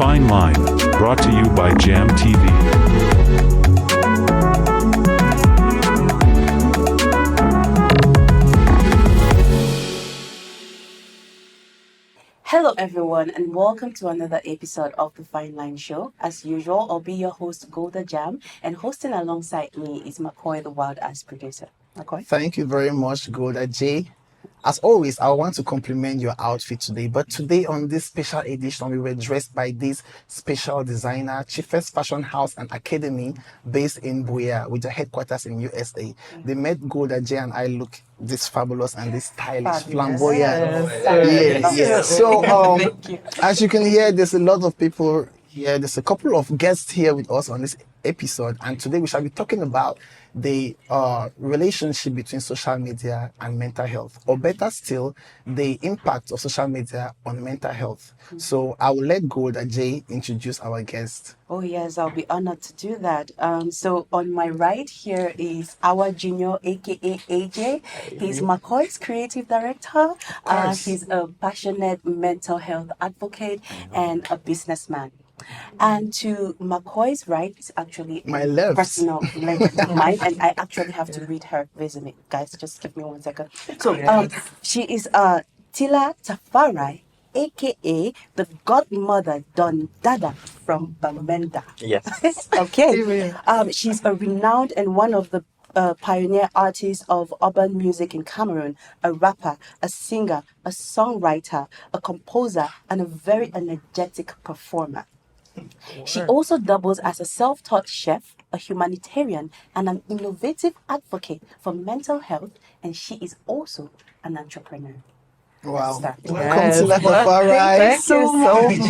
Fine Line, brought to you by Jam TV. Hello, everyone, and welcome to another episode of the Fine Line Show. As usual, I'll be your host, Golda Jam, and hosting alongside me is Mccoy, the Wild Ass producer. Mccoy? Thank you very much, Golda J. As always, I want to compliment your outfit today. But today, on this special edition, we were dressed by this special designer, Chiefest Fashion House and Academy, based in Buea, with their headquarters in USA. They made Golda J and I look this fabulous and this stylish, flamboyant. Yes. So, as you can hear, there's a lot of people here. There's a couple of guests here with us on this episode, and today we shall be talking about the relationship between social media and mental health, or better still, the impact of social media on mental health. So I will let Golda J introduce our guest. Oh, yes, I'll be honored to do that. So on my right here is Awah Juniour, aka AJ. He's Makoy's creative director. He's a passionate mental health advocate and a businessman. And to Makoy's right is actually my left. Personal left of mine, and I actually have to read her resume. Guys, just give me 1 second. So she is Tilla TAFARI, aka the godmother Don Dada from Bamenda. Yes. Okay. She's a renowned and one of the pioneer artists of urban music in Cameroon, a rapper, a singer, a songwriter, a composer, and a very energetic performer. She also doubles as a self-taught chef, a humanitarian, and an innovative advocate for mental health, and she is also an entrepreneur. Wow. Yes. Welcome to Tafari. Thank you so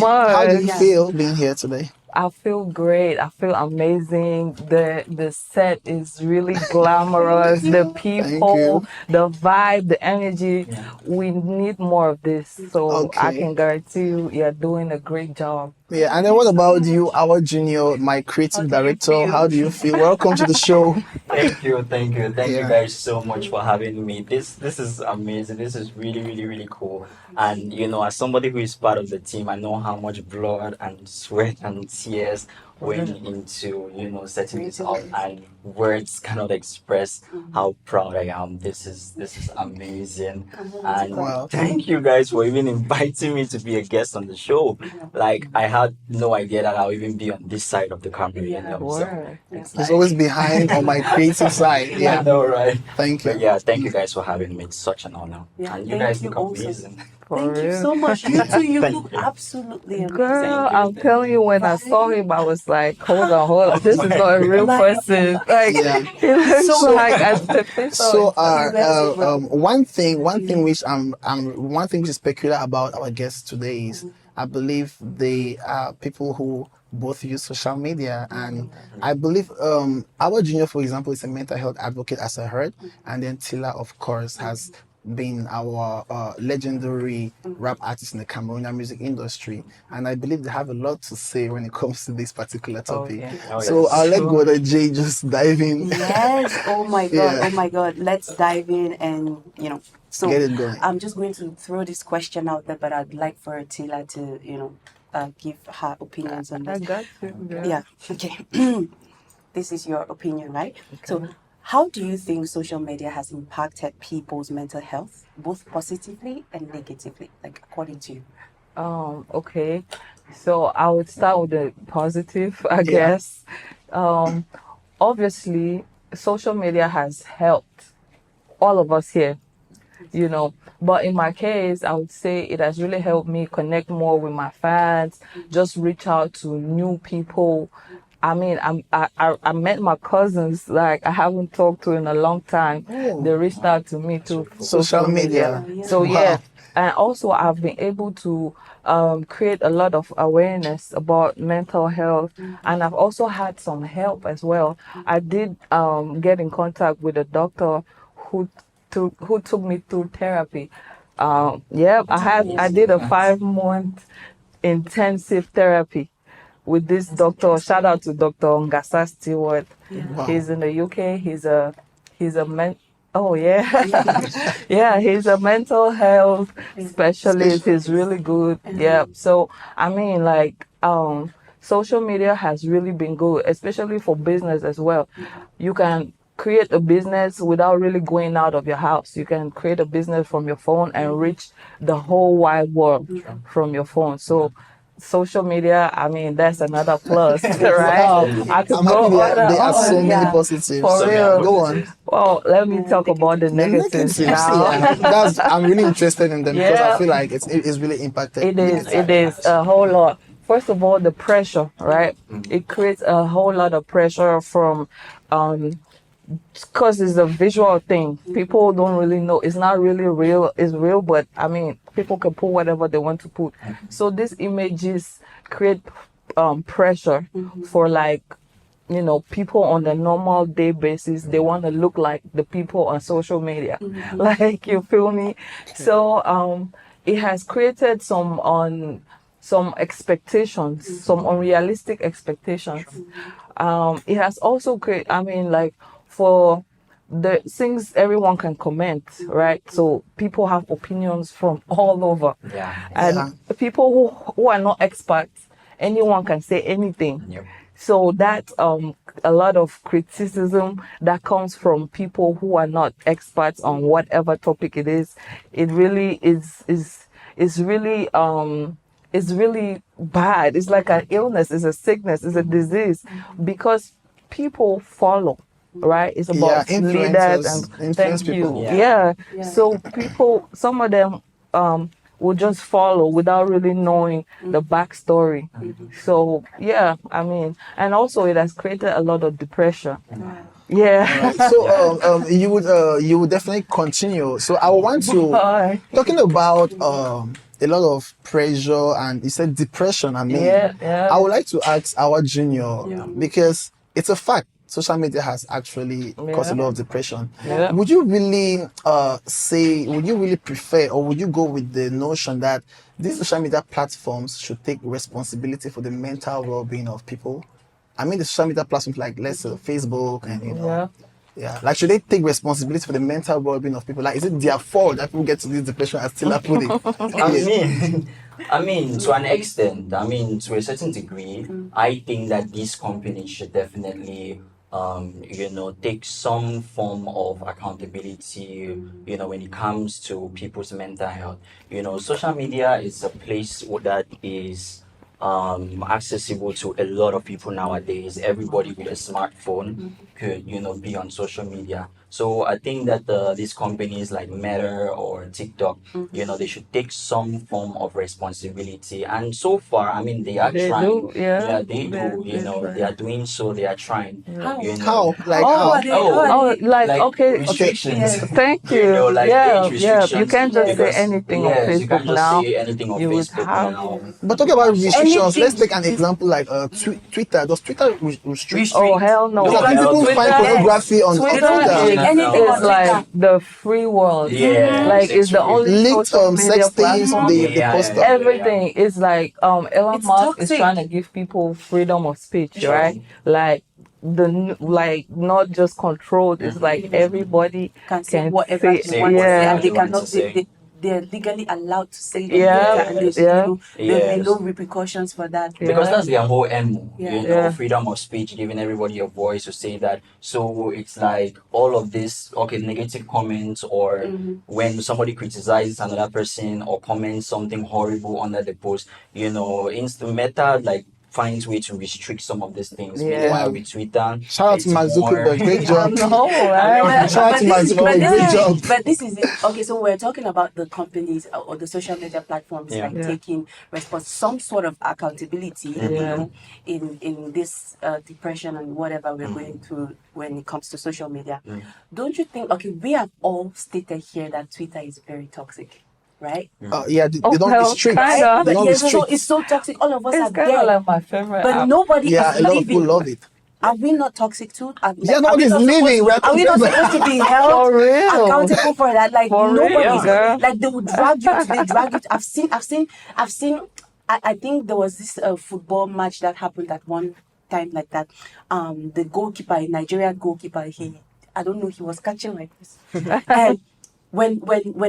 much. How do you feel being here today? I feel great. I feel amazing. The set is really glamorous. The people, the vibe, the energy. Yeah. We need more of this. So I can guarantee you, you're doing a great job. Yeah, and then what about you, Awah Juniour, my creative director? How do you feel? Welcome to the show. Thank you guys so much for having me. This is amazing. This is really cool. And as somebody who is part of the team, I know how much blood and sweat and tears went into setting this up, and words cannot express how proud I am. This is amazing. And thank you guys for even inviting me to be a guest on the show. Like, I had no idea that I'll even be on this side of the camera. So it's always behind on my creative side. Yeah, I know, right? Thank you. But thank you guys for having me. It's such an honor. And you guys look amazing. Thank you so much. You too, you look absolutely amazing. Girl, I'm telling you, when I saw him, I was like, hold on. This is not a real person. Like, he looks so like a So, one thing which is peculiar about our guest today is, I believe they are people who both use social media, and I believe Awah Juniour, for example, is a mental health advocate, as I heard, and then Tilla, of course, has been our legendary rap artist in the Cameroonian music industry, and I believe they have a lot to say when it comes to this particular topic. So I'll let Golda J just dive in. Yes. Oh my God. Let's dive in and so get it going. I'm just going to throw this question out there, but I'd like for Tilla to give her opinions on this. I got you. Yeah. Okay. This is your opinion, right? Okay. So, how do you think social media has impacted people's mental health, both positively and negatively, like according to you? Okay. So I would start with the positive, I guess. Obviously, social media has helped all of us here, But in my case, I would say it has really helped me connect more with my fans, just reach out to new people. I mean, I met my cousins, like, I haven't talked to in a long time. They reached out to me through social media. So, and also I've been able to create a lot of awareness about mental health, and I've also had some help as well. I did get in contact with a doctor who took me through therapy. I did a 5-month intensive therapy with this doctor. Shout out to Dr. Ngasa Stewart. He's in the UK. He's a Oh yeah, yeah. He's a mental health specialist. He's really good. Yeah. So I mean, like, social media has really been good, especially for business as well. You can create a business without really going out of your house. You can create a business from your phone and reach the whole wide world from your phone. So social media, I mean, that's another plus, right? Wow. I could I'm go happy there are on. so many Yeah. positives. For So real. Go on. Well, let me talk about the The negatives negatives, now. I'm really interested in them because I Yeah. feel like it's really impacted. It is a whole lot. First of all, the pressure, right? It creates a whole lot of pressure from, because it's a visual thing. People don't really know. It's not really real. It's real, but I mean, people can put whatever they want to put. So these images create pressure for, like, people on a normal day basis. They want to look like the people on social media. Like, you feel me? So it has created some expectations, some unrealistic expectations. It has also created, I mean, like, for the things everyone can comment, right? So people have opinions from all over. Yeah. And people who are not experts, anyone can say anything. Yep. So that a lot of criticism that comes from people who are not experts on whatever topic it is, it really is really it's really bad. It's like an illness, it's a sickness, it's a disease, because people follow, right? It's about leaders and influence thank you. people. Yeah. So people, some of them will just follow without really knowing the backstory. So yeah, I mean, and also it has created a lot of depression. Yeah. So you would definitely continue. So I want to Bye. talking about a lot of pressure and you said depression. I mean, Yeah. I would like to ask our junior because it's a fact. Social media has actually caused a lot of depression. Yeah. Would you really would you really prefer or would you go with the notion that these social media platforms should take responsibility for the mental well-being of people? I mean, the social media platforms like, let's say, Facebook and, like, should they take responsibility for the mental well-being of people? Like, is it their fault that people get to this depression as Tilla put it? I mean, to an extent, I mean, to a certain degree, I think that these companies should definitely, take some form of accountability, when it comes to people's mental health. Social media is a place that is accessible to a lot of people nowadays. Everybody with a smartphone could, be on social media. So I think that these companies like Meta or TikTok, they should take some form of responsibility. And so far, I mean, they are They trying. do, yeah. They They're- do. they're They are doing so. They are trying. How? Like, Oh, how? like, okay, restrictions. thank you. Like yeah, age yeah. You restrictions. can't just Because, say anything on yes, you Facebook can't just now. say anything on You would Facebook have now. But talking about restrictions, Anything- let's take an example like Twitter. Does Twitter restrict? Oh hell no! Because I think people find pornography on Twitter Twitter. is, anything on is like the free world. Yes, Like it's the really- only Linked social media sex things, platform. they post up. Everything is like Elon It's Musk is toxic. trying to give people freedom of speech, right? Like not just controlled. It's like everybody Can say whatever say, they want to say, yeah. and they They want cannot. to say. They're legally allowed to say it Yeah, on Twitter, and there's yeah. there'll be no Yes. repercussions for that. Because Yeah. that's their whole MO, Yeah. freedom of speech, giving everybody a voice to say that. So it's like all of this, negative comments, or when somebody criticizes another person or comments something horrible under the post, instant Meta like finds way to restrict some of these things. Yeah. Meanwhile, with Twitter, Shout out to it's Mark more- Zuckerberg, great job. No, right? Shout out to Mark Zuckerberg, great job. But this is it. Okay, so we're talking about the companies or the social media platforms Yeah. like taking some sort of accountability, Yeah. in this depression and whatever we're going through when it comes to social media. Don't you think? Okay, we have all stated here that Twitter is very toxic, right? Yeah, they don't well, restrict. kinda. They But don't yes, so restrict. it's so toxic. All of us It's are kind of there, like my favorite but app. nobody Yeah, is a lot of people living. love it. Are we not toxic too? Are nobody's we not living. supposed- Are we not supposed to be held For real. accountable for that? Like For real, nobody's girl. like they would drag you today, drag you. I've seen. I think there was this football match that happened at one time like that. The goalkeeper, a Nigerian goalkeeper, I don't know, he was catching like this. And when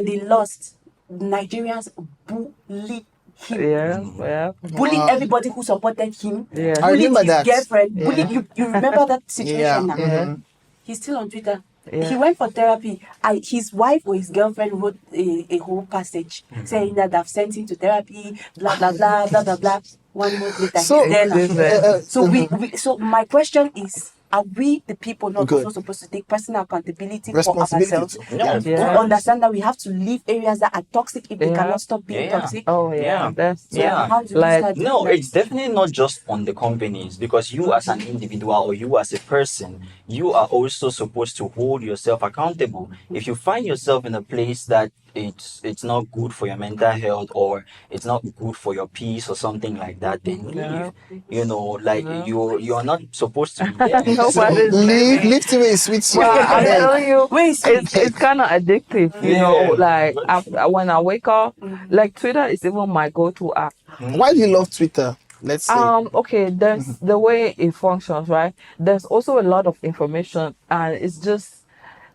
they lost, Nigerians bullied him. Yeah. Bullied Wow. everybody who supported him. Yeah. I Bullied remember his that. girlfriend. Bullied you remember that situation Yeah. now? Mhm. He's still on Twitter. Yeah. He went for therapy. His wife or his girlfriend wrote a whole passage saying that they've sent him to therapy, blah blah blah blah blah blah. 1 month later, So, he's there now. So mhm. so my question is, are we the people not Good. also supposed to take personal accountability for Responsibility ourselves? too. Yeah. To Yeah. understand that we have to leave areas that are toxic if they Yeah. cannot stop being Yeah. toxic. Oh yeah. Yeah. That's So Yeah. how do we Like, start doing No, that? it's definitely not just on the companies, because you as an individual or you as a person, you are also supposed to hold yourself accountable. If you find yourself in a place that it's not good for your mental health, or it's not good for your peace or something like that, then leave. You know, like you're not supposed to be there. Nobody's Leave, leaving. leave to me sweet sweet. Well, I'm Abeg. telling you, Wait, so it's kind of addictive, you know. Yeah. Like after, when I wake up, like Twitter is even my go-to app. Why do you love Twitter? Let's say. Okay, there's the way it functions, right? There's also a lot of information, and it's just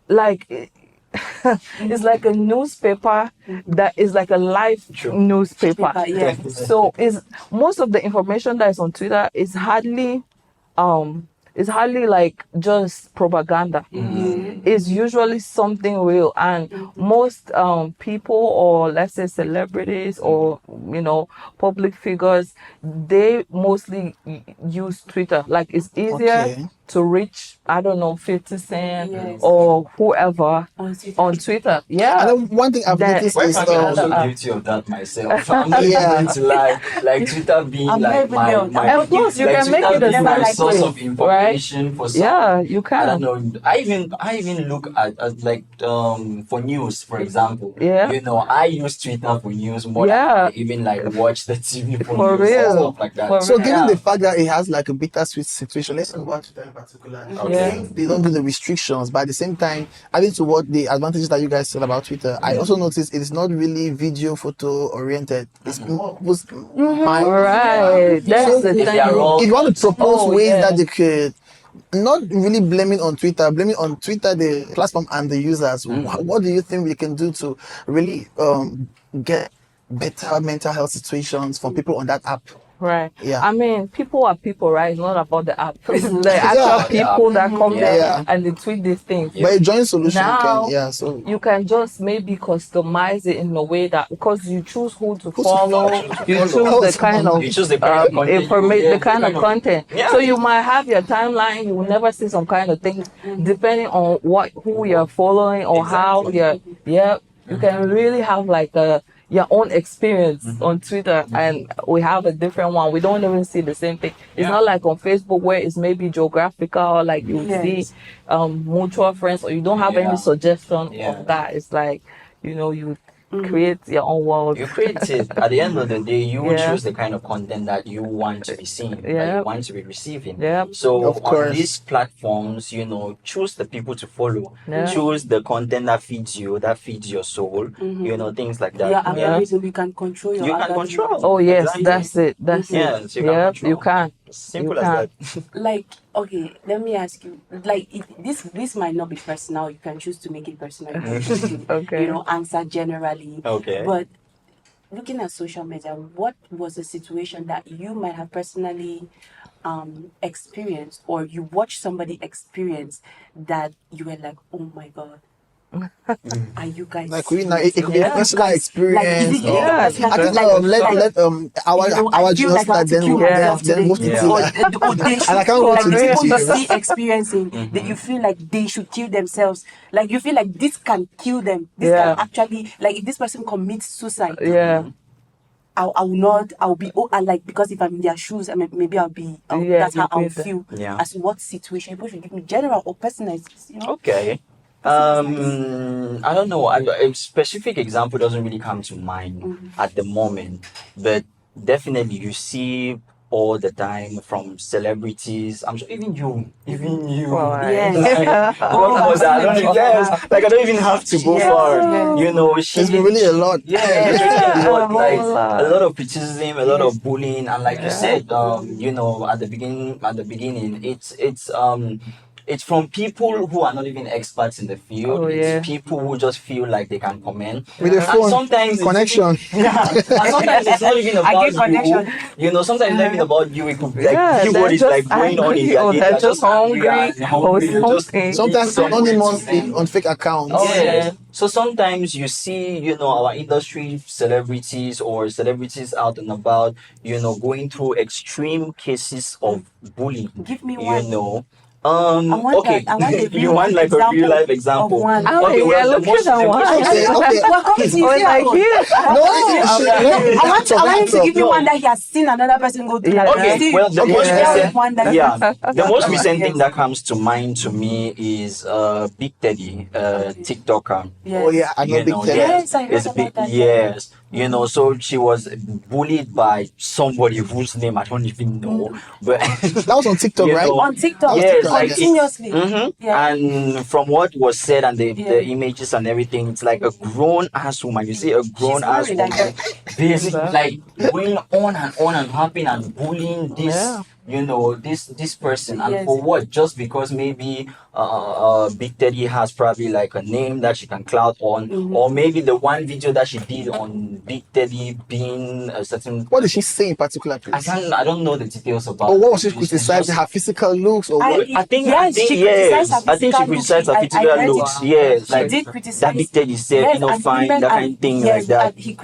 like it's like a newspaper that is like a live newspaper. yeah. So is most of the information that is on Twitter is hardly like just propaganda. It's usually something real, and most people, or let's say celebrities, or public figures, they mostly use Twitter. Like it's easier Okay. to reach, I don't know, 50 Cent Yes. or whoever On Twitter. on Twitter. Yeah. And then one thing I've That- noticed Well, is I'm also guilty of that myself. I'm not Yeah. going to lie. Like Twitter being I'm like not even there. And of course, you can make Twitter it a being my satellite source place, of information for some. Yeah, you I don't can. know. I even look at like for news, for example. Yeah. You know, I use Twitter for news more Yeah. than I even like watch the TV for For news real. and stuff like that. For so real. given Yeah. the fact that it has like a bittersweet situation, let's talk about Twitter in particular. Yeah. They don't do the restrictions, but at the same time, adding to what the advantages that you guys said about Twitter, I also noticed it is not really video photo oriented. It's more mind. Right. That's the If they are thing. wrong, If you want to propose Oh, ways yeah. that they could not really blaming on Twitter, the platform and the users. What do you think we can do to really get better mental health situations for people on that app? Right. Yeah. I mean, people are people, right? It's not about the app. It's the actual Yeah. people that come there Yeah. and they tweet these things. But a joint solution Now, so you can just maybe customize it in a way that, because you choose who to follow, you choose the kind of You choose the kind of content you information, get, the kind of content. Yeah. So you might have your timeline, you will never see some kind of thing, depending on who you're following or how Exactly. you can really have like your own experience on Twitter, and we have a different one. We don't even see the same thing. It's Yeah. not like on Facebook where it's maybe geographical, like you Yes. see mutual friends, or you don't have Yeah. any suggestion Yeah. of that. It's like, you create your own world. You create it. At the end of the day, you will Yeah. choose the kind of content that you want to be seeing, that Yeah. you want to be receiving. Yeah. So Of course. on these platforms, choose the people to follow. Yeah. Choose the content that feeds you, that feeds your soul. Things like that. Your Yeah. algorithm, you can control your You can algorithm. control. Oh yes, Exactly. that's it. That's Yes, it. you can Yeah, control. you can. Simple You as can. that. Like, okay, let me ask you. Like, this might not be personal. You can choose to make it personal. You can choose to, Okay. answer generally. Okay. But looking at social media, what was a situation that you might have personally experienced, or you watched somebody experience, that you were like, oh my god, are you guys like we now it could be a Yeah. personal experience. Like, is it or- Yeah, personal? I think Like, let our I feel junior like I start, have to then kill we'll myself then today. move to Yeah. Tilla. Or they should, And I can't wait to like, listen people to you you. see experiencing that you feel like they should kill themselves. Like you feel like this can kill them. This Yeah. can actually, like, if this person commits suicide, Yeah. I will not. I'll be. Oh, and like, because if I'm in their shoes, I mean, maybe I'll be. Yeah, That's how you'll be I'll there. feel. Yeah. As what situation people should give me, general or personal. Okay. I don't know. A specific example doesn't really come to mind at the moment, but definitely you see all the time from celebrities. I'm sure even you. Right. Yes. What was that? I don't, yes, like I don't even have to go Yes. far. Yes. There's been really a lot. Yeah, there's really a lot, a like whole lot. a lot of criticism, a lot of bullying, and like you said, at the beginning, it's it's from people who are not even experts in the field. Oh, yeah. It's people who just feel like they can comment. With the And phone sometimes it's connection. yeah, and sometimes it's not even about get connection. you. You know, sometimes it's not even about you. It could be like Yeah, see they're what is just like going on in angry, their or day. they're They're just angry hungry, and or They just something. need Sometimes somebody to anonymously vent. on fake accounts. Oh, Yes. yeah. So sometimes you see, our industry celebrities or celebrities out and about, going through extreme cases of bullying. Give me You one. know. I want a You real want life like a real life example example? of one. Oh, Okay, yeah, well, look at that one. Okay, okay. Well, come to Oh, like here. I want him to give me one that he has seen another person go through. Yeah. Like, Okay, see, well, the you most share recent, one that the most recent Yes. thing that comes to mind to me is Big Teddy, TikToker. Yes. Oh yeah, I know Big Teddy. Yes, I heard it's about that. yes. So she was bullied by somebody whose name I don't even know, but That was on TikTok, you right? know, On TikTok, yes, like it- continuously. Yeah. And from what was said and the Yeah. images and everything, it's like a grown ass woman. You see a grown ass worried, I woman, guess. basically Yeah. like going on and hopping and bullying this. Yeah. This person, and Yes. for what? Just because maybe Big Teddy has probably like a name that she can clout on, or maybe the one video that she did on Big Teddy being a certain. What did she say in particular, please? I don't know the details about. Or what was she it. It's criticizing? just- Her physical looks or what? I think yes, she she criticized her I think she physical criticized her looks. I physical heard looks. it. Yes, She like did criticize. that Big Teddy said, Yes, fine, and that even- kind of thing yes, like that. And he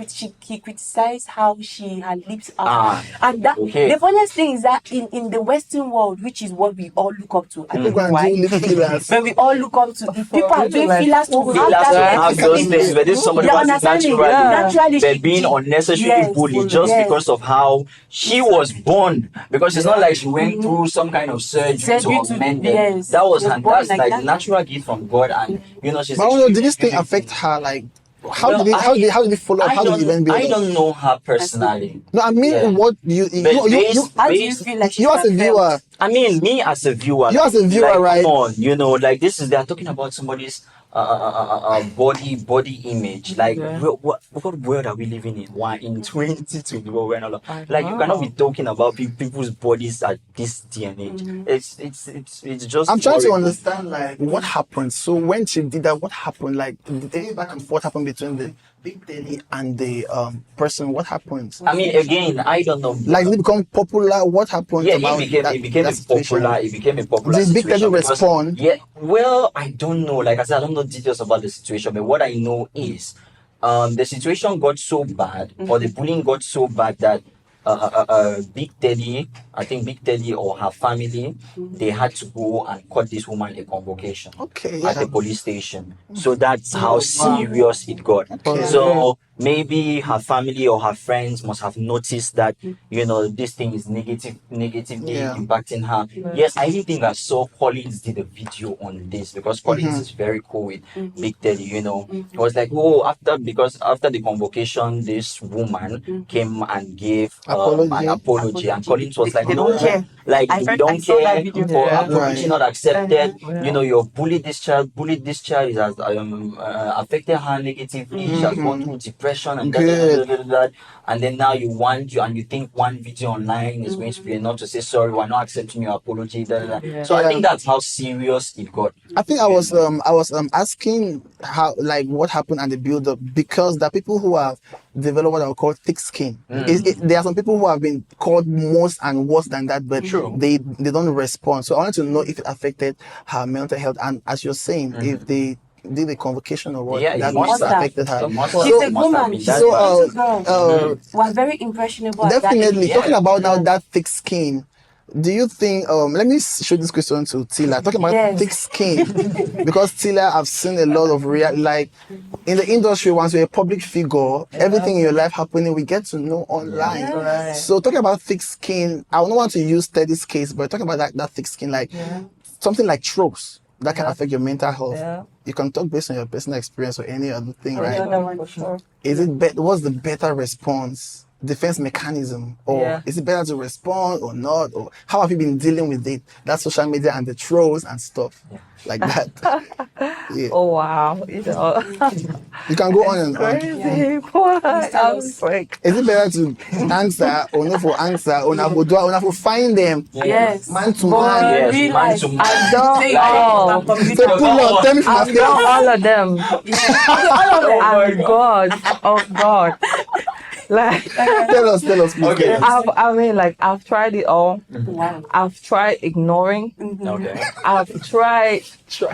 criticized how her lips are. Ah, And that okay. the funniest thing is that in the Western world, which is what we all look up to, I don't People know and why. do lip fillers. When we all look up to, if people are doing like, fillers to have Feel that, to have those things, but this is somebody You who has it understand me? naturally. Yeah. Naturally, But being unnecessarily yes, bullied just yes. because of how she was born. Because it's not like she went through some kind of surgery Surgery to to- amend them. yes. That was She was her, born that's like like that. natural gift from God, and she's. But I don't know, did this thing extremely affect beautiful. her? Like, how Well, did it follow up? How did it even build I up? don't know her personally. No, I mean, Yeah. what you But based- How do you based- feel like she you as a felt? viewer, I mean, me as a viewer. You as a viewer, like, right? Come on, like they're talking about somebody's body image. Like, Yeah. what world are we living in? Why in 2021? We're not I like you know. cannot be talking about people's bodies at this day and age. It's just. I'm trying to horrible. understand, like, what happened. So when she did that, what happened? Like, did any back and forth happen between the Big Daddy and the person? What happened? I mean, again, I don't know. Like, did it become popular? What happened Yeah, about it became that a situation? popular. It became a popular. Did Big Daddy situation because- respond? Yeah. Well, I don't know. Like I said, I don't know details about the situation, but what I know is, the situation got so bad, or the bullying got so bad that Big Teddy, I think Big Teddy or her family, they had to go and cut this woman a convocation Okay, at yeah. the police station. So that's how serious it got. Okay. So maybe her family or her friends must have noticed that this thing is negatively Yeah. impacting her. Yes, I even think I saw Collins did a video on this because Collins is very cool with Big Teddy. It was like, after the convocation, this woman came and gave an apology, and Collins was like, They don't care. like I we heard- don't I saw that care video. for Yeah. apology Right. not accepted. Yeah. You've bullied this child. It has affected her negatively. She has gone through depression and that. And then now you think one video online is going to be enough to say sorry, we're not accepting your apology. Yeah. So I think that's how serious it got. I think I was asking how, like, what happened and the build up, because there are people who have developed what I would call thick skin. There are some people who have been called most and worse than that, but True. they don't respond. So I wanted to know if it affected her mental health, and as you're saying, if they did a convocation or what, Yeah, it that must must have have. affected her. It must She's have- a it must have woman. been She's that So, a bad. little girl. Was very impressionable. at that Definitely. age. Talking about now that thick skin, do you think, let me show this question to Tilla. Talking about Yes. thick skin, because Tilla, I've seen a lot of like, in the industry, once you're a public figure, everything in your life happening, we get to know online. Right. So talking about thick skin, I don't want to use Teddy's case, but talking about that thick skin, like something like tropes that can affect your mental health. Yeah. You can talk based on your personal experience or any other thing, The right? other one for sure. Is it what's the better response defense mechanism, or Yeah. is it better to respond or not, or how have you been dealing with it? That social media and the trolls and stuff like that. Yeah, Oh wow, you know, you can go on and on. crazy boy. I'm like, Is it better to answer or not for answer, or not for do, or not for find them Yes. man to Boy, man? Yes, Real man life. to man. I've done all. So pull up, tell me from my I've done face. all of them. And oh God, like Tell us, please. Okay. Tell us. I mean, like I've tried it all. Wow. I've tried ignoring. Okay. I've tried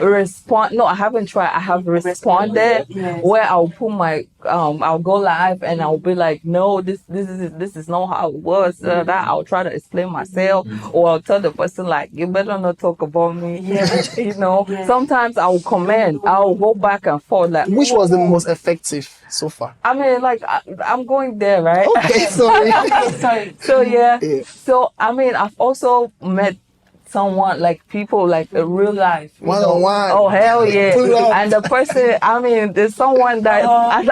respond. No, I haven't tried. I have responded Yes. where I'll put my I'll go live and I'll be like, no, this is not how it was. That I'll try to explain myself, or I'll tell the person like, you better not talk about me. Yeah. You know. Yeah. Sometimes I'll comment. I'll go back and forth. Like, Which was the most effective so far? I mean, like I'm going there, right? Okay, sorry. Sorry. So yeah. Yeah. So I mean, I've also met someone like people like in real life. you know. One-on-one. Oh hell yeah! Pull up. And the person, I mean, there's someone that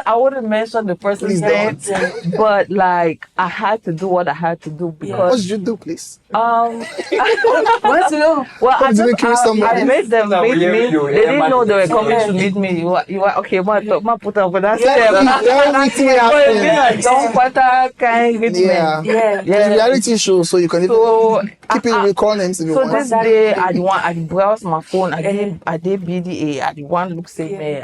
I wouldn't mention the person's Please name, don't. but like I had to do what I had to do What because did you do, please? Want to know? well, Hope you didn't kill I somebody. made them No, meet we- me. you- They didn't know they were yeah. coming to meet me. You are okay, but put up with that Tell step. me what But happened. you know, don't put kind hit Yeah. me. Yeah. It's a reality show, so you can even So keep it recall names if you So want. this day, I browse my phone. I did BDA. I did want look say man.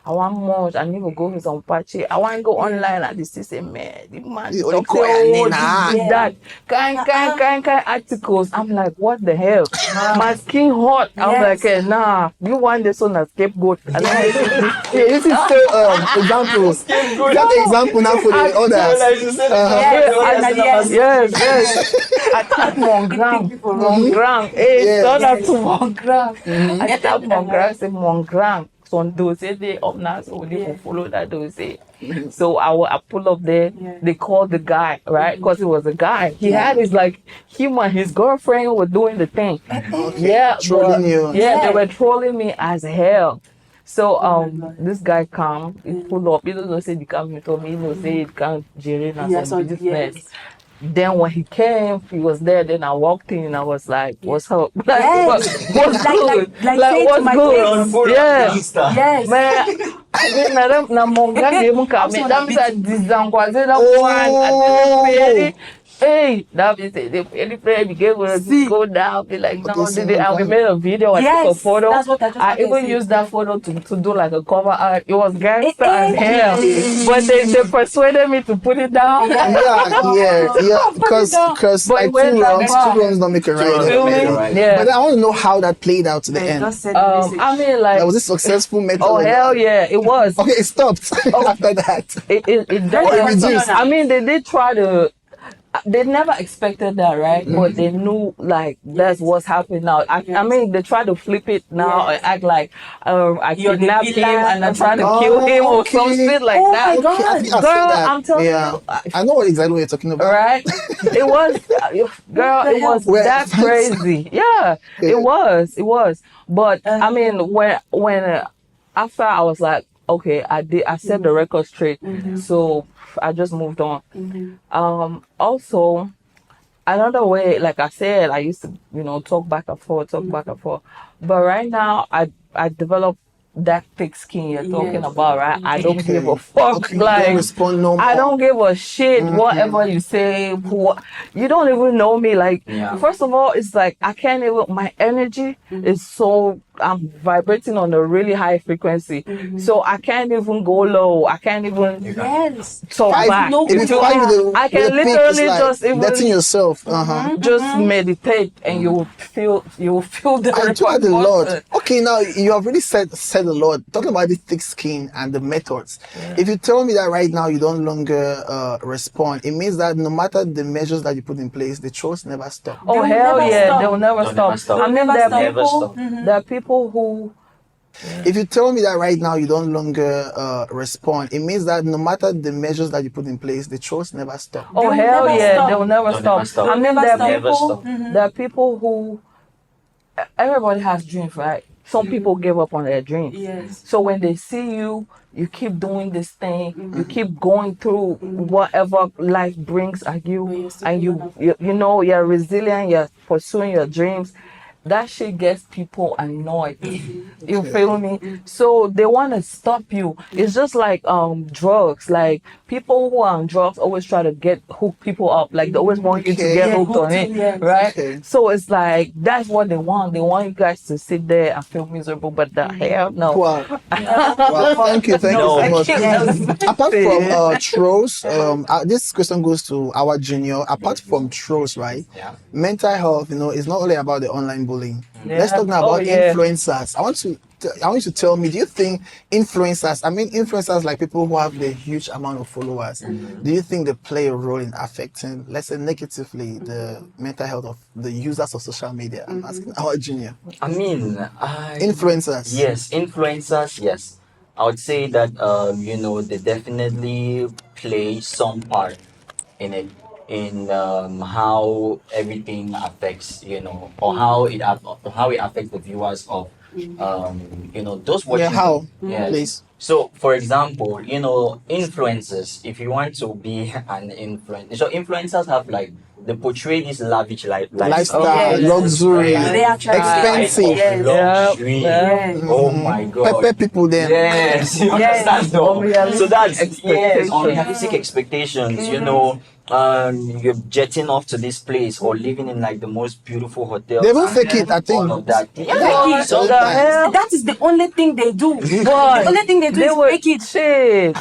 I want much. I need to go with some patchy. I want to go online. I just say man, the man You talk only say call your name, oh nah. this that kind articles. I'm like, what the hell? My skin hot. I'm Yes. like, nah. You want this on a scapegoat? And Yeah, this is still examples. That example now for the others. Yes. I tap Mongram. Hey, Yes. turn up to Mongram. I tap Mongram, say Mongram. So those they up now, so they will follow that those say. So I pull up there. Yeah. They called the guy, right? Because it was a guy. He had his like him and his girlfriend were doing the thing. Yeah, Trolling but- you. Yeah, they were trolling me as hell. So this guy come, he pull up. He don't say the come told me, he don't say it can't generate Yes, some yes. business. Then when he came, he was there. Then I walked in and I was like, "What's up? Like, Yes. what's good? Like say it to what's my good? face. Yeah, Yes. man. I mean, na monga game kami. That means I disangwaze that Oh. one. Hey, that means the any player became go down. Be like, no, Okay, and we made a video. I took a Yes, photo. that's what I just wanted to even say. used that photo to do like a cover art. It was gangster as Eh, hell, but they persuaded me to put it down. Yeah. Because But like it went two wrongs that don't make a right. wrongs Feel don't me? make a right. Yeah. But I want to know how that played out to the end. Just send a message. I mean, like, Was it successful method? oh or hell not? yeah, it was. Okay, it stopped after that. It What does. reduced? I mean, they did try to. They never expected that, right? But they knew like that's what's happening now. I mean, they try to flip it now and act like I You're the kidnapped him villain and I or tried to something. kill him or Okay. some shit like Oh that. my God. Okay, I think I've Girl, seen that. I'm telling yeah. you, I know exactly what you're talking about. right? It was, girl, it was Well, that thanks. crazy. Yeah, Yeah. it was. But I mean, when after I was like, okay, I set the record straight, so I just moved on. Also, another way, like I said, I used to, talk back and forth. But right now, I developed that thick skin you're talking about, right? I don't give a fuck. Okay, you like, don't respond no more. I don't give a shit whatever you say. You don't even know me. Like, Yeah. first of all, it's like I can't even. My energy is so. I'm vibrating on a really high frequency, so I can't even go low. I can't even Yes. talk Fight- back. no- if you So fight with the, I can with the peak, literally it's like just even- letting yourself. Just meditate, and you will feel the. I do the repercussion. Lord. Okay, now you have really said the Lord. Talking about the thick skin and the methods. If you tell me that right now you don't longer respond, it means that no matter the measures that you put in place, the trolls never stop. Oh They will hell never yeah, stop. they will never They'll stop. never stop. I mean, Never there stop. are Never people. stop. There are people who. If you tell me that right now you don't longer respond, it means that no matter the measures that you put in place, the trolls never stop. Oh They will hell never yeah, stop. they will never They'll stop. never stop. I mean, Never there are stop. Never people. stop. There are people who. Everybody has dreams, right? some people give up on their dreams. Yes. So when they see you, you keep doing this thing, you keep going through whatever life brings at But you, you're still and going up. you know you're resilient, you're pursuing your dreams. That shit gets people annoyed. You feel me? So they want to stop you. It's just like drugs. Like people who are on drugs always try to hook people up. Like they always want you to Okay. get Yeah, hooked on it, yes. right? Okay. So it's like that's what they want. They want you guys to sit there and feel miserable. But the hell no. Wow. Well, thank you No. so much. Yes. Apart from trolls, this question goes to our junior. Apart from trolls, right? Yeah. Mental health, is not only about the online bullying. Yeah. Let's talk now Oh, about yeah. influencers. I want you to tell me, do you think influencers like people who have the huge amount of followers, do you think they play a role in affecting, let's say negatively, the mental health of the users of social media? I'm asking our junior. I mean, Influencers. yes, influencers, yes. I would say that they definitely play some part in it, in how everything affects, or how it affects the viewers of those watching. Yeah, how? Yes. Please. So, for example, influencers, if you want to be an influencer, so influencers have like, they portray this lavish Lifestyle, Yes. luxury, They actually expensive. Yes. Luxury. Yes. Oh my god. Pepper people then. Yes, you Yes. understand though. Unrealistic So that's expectations. unrealistic expectations. You're jetting off to this place or living in like the most beautiful hotels. They won't fake it, I think. All of that. Fake Yeah. it. So The hell? That is the only thing they do. The only thing they do They is were fake it. shit.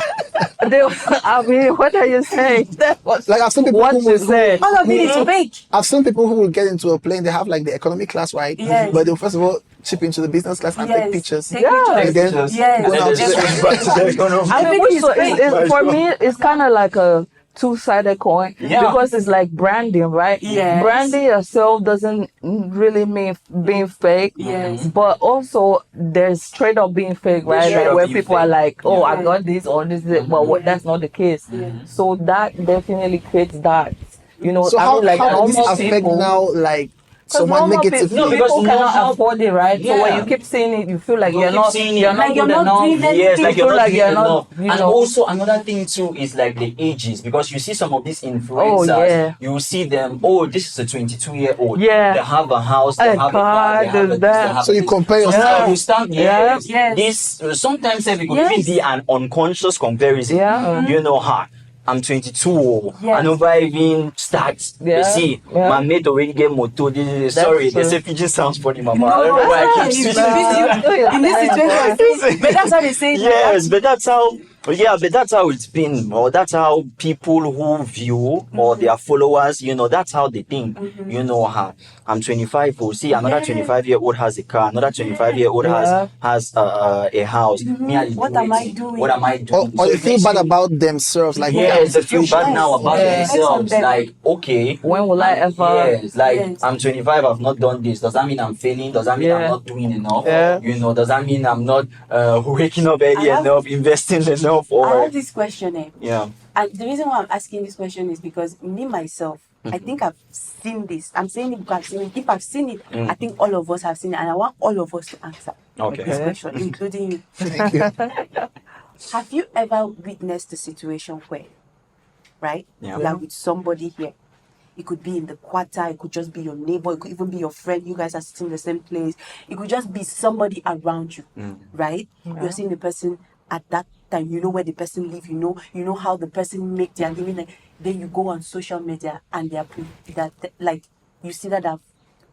I mean, what are you saying? That was Like I've seen people what who you will- said. All of it is fake. I've seen people who will get into a plane, they have like the economy class, right? Yes. But they'll first of all chip into the business class and Yes. take pictures. Take Yeah. pictures. And then Yes. go And out then to just the- switch back to the economy. I mean, Everything is fake. for me, it's kind of like a two-sided coin Yeah. because it's like branding, right? Yes. Branding yourself doesn't really mean being fake. Yes. But also, there's straight up being fake, right? straight Like up where being people fake. are like, "Oh, Yeah. I got this or this," but that's not the case. So that definitely creates that. So I how, mean, like how does this normal affect people. now like 'Cause someone normal negatively? people, No, because people cannot normal- afford it, right? So when Yeah. you keep seeing it, you feel like You you're keep not, seeing it. you're not Like you're good not enough. doing anything. Yes, like You you're feel not like doing you're not, enough. you And know. also another thing too is like the ages, because you see some of these influencers, Oh, yeah. you see them, oh, this is a 22-year-old. Yeah. They have a house, they A have a car, car, they have a there's this, they that. have So you this. compare So yourself. now you start, Yeah. Yes. this, sometimes it could Yes. even be an unconscious comparison. Yeah. I'm 22. Yes. I never even start. Yeah. You see, Yeah. my mate already get moto. That's Sorry, they true. say pigeon sounds funny, mama. No, I don't know why I that's keep not- switching. in this situation, but that's how they say it. Yes, but that's how. Yeah, but that's how it's been, or that's how people who view or their followers, that's how they think. I'm 25. Oh, see, another Yeah. 25-year-old has a car, another 25-year-old Yeah. has a house. Me, I What do am I it. doing? What am I Or, doing? or So they it feel makes bad you- about themselves. Like Yes, they feel bad Yes. now about Yeah. themselves. Yes. Like, okay. When will I ever? Yes, like Yes. I'm 25, I've not done this. Does that mean I'm failing? Does that mean I'm Yeah. not doing enough? Yeah. Does that mean I'm not waking up early I have- enough, investing enough? I Or have this question, yeah. and the reason why I'm asking this question is because me myself, I think I've seen this. I'm saying it because I've seen it. If I've seen it, I think all of us have seen it, and I want all of us to answer Okay. this question, including you. thank you. Have you ever witnessed a situation where, right, Yeah. you're with somebody here? It could be in the quarter, it could just be your neighbor, it could even be your friend. You guys are sitting in the same place. It could just be somebody around you, right? You're seeing the person at that time. You know where the person live. You know how the person make their living. Like, then you go on social media and they're like you see that they've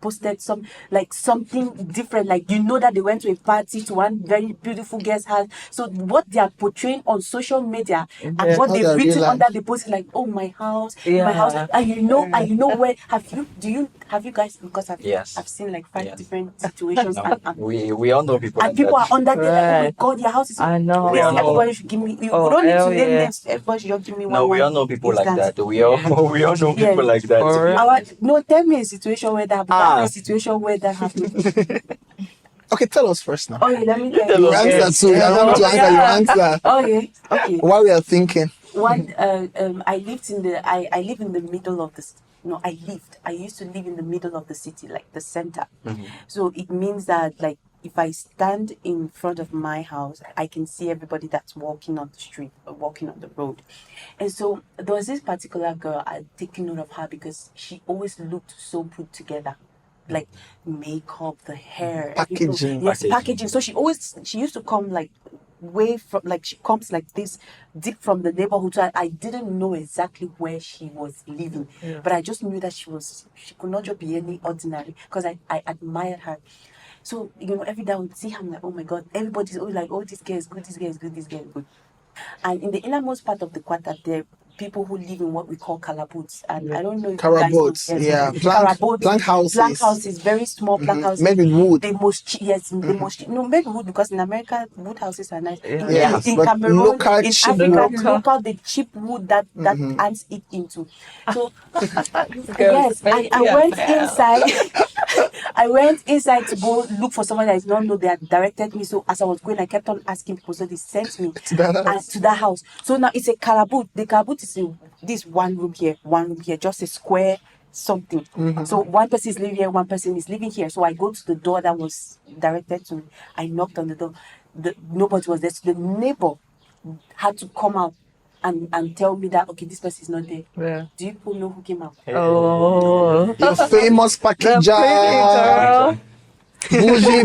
posted something different. Like that they went to a party to one very beautiful guest house. So what they are portraying on social media and what Not they've their real written life. under the post is like, oh, my house, my Yeah. house, and you know where have you guys, because Yes. I've seen like 5 Yes. different situations No, and we all know people. and like people that. are under there like, oh my Right. god, your house is I know. Please, We all know. everybody should give me, you Oh, don't need to hell name yeah. names, everybody should just give me one. No, we all one know people like instance. that. We all know Yeah. people like that. For real. Tell me a situation where that happened. Ah. Tell me a situation where that happened. Okay, tell us first now. Okay, let me tell Tell you. us. You answer too. You don't want to answer. You answer. Okay. While we are thinking. One, I lived in the, I live in the middle of the, no, I used to live in the middle of the city, like the center. So it means that like if I stand in front of my house, I can see everybody that's walking on the street or walking on the road. And so there was this particular girl, I'd taken note of her because she always looked so put together. Like makeup, the hair, everything. Packaging. Yes, packaging. So she used to come like way from, like she comes like this deep from the neighborhood. So I didn't know exactly where she was living, but I just knew that she could not just be any ordinary because I admired her. So every day I would see her, I'm like, oh my God, everybody's always like, oh, this girl is good, this girl is good, this girl is good. And in the innermost part of the quarter, there are people who live in what we call calaboots. And I don't know if Carabots, you guys know. yeah. Carabots, Plank houses. Plank houses, very small plank houses. Made with wood. The most made with wood, because in America, wood houses are nice. Yes, In but Cameroon, local in cheap Africa, wood. local, the cheap wood that ants eat into. So, yes, I went inside. I went inside to go look for someone that I did not know. They had directed me. So as I was going, I kept on asking people. So they sent me to that house. So now it's a calaboot. The calaboot is in this one room here, just a square something. So one person is living here, one person is living here. So I go to the door that was directed to me. I knocked on the door. Nobody was there. So the neighbor had to come out and tell me that, okay, this person is not there. Yeah. Do you people know who came out? Oh. Your famous packager. Bougie.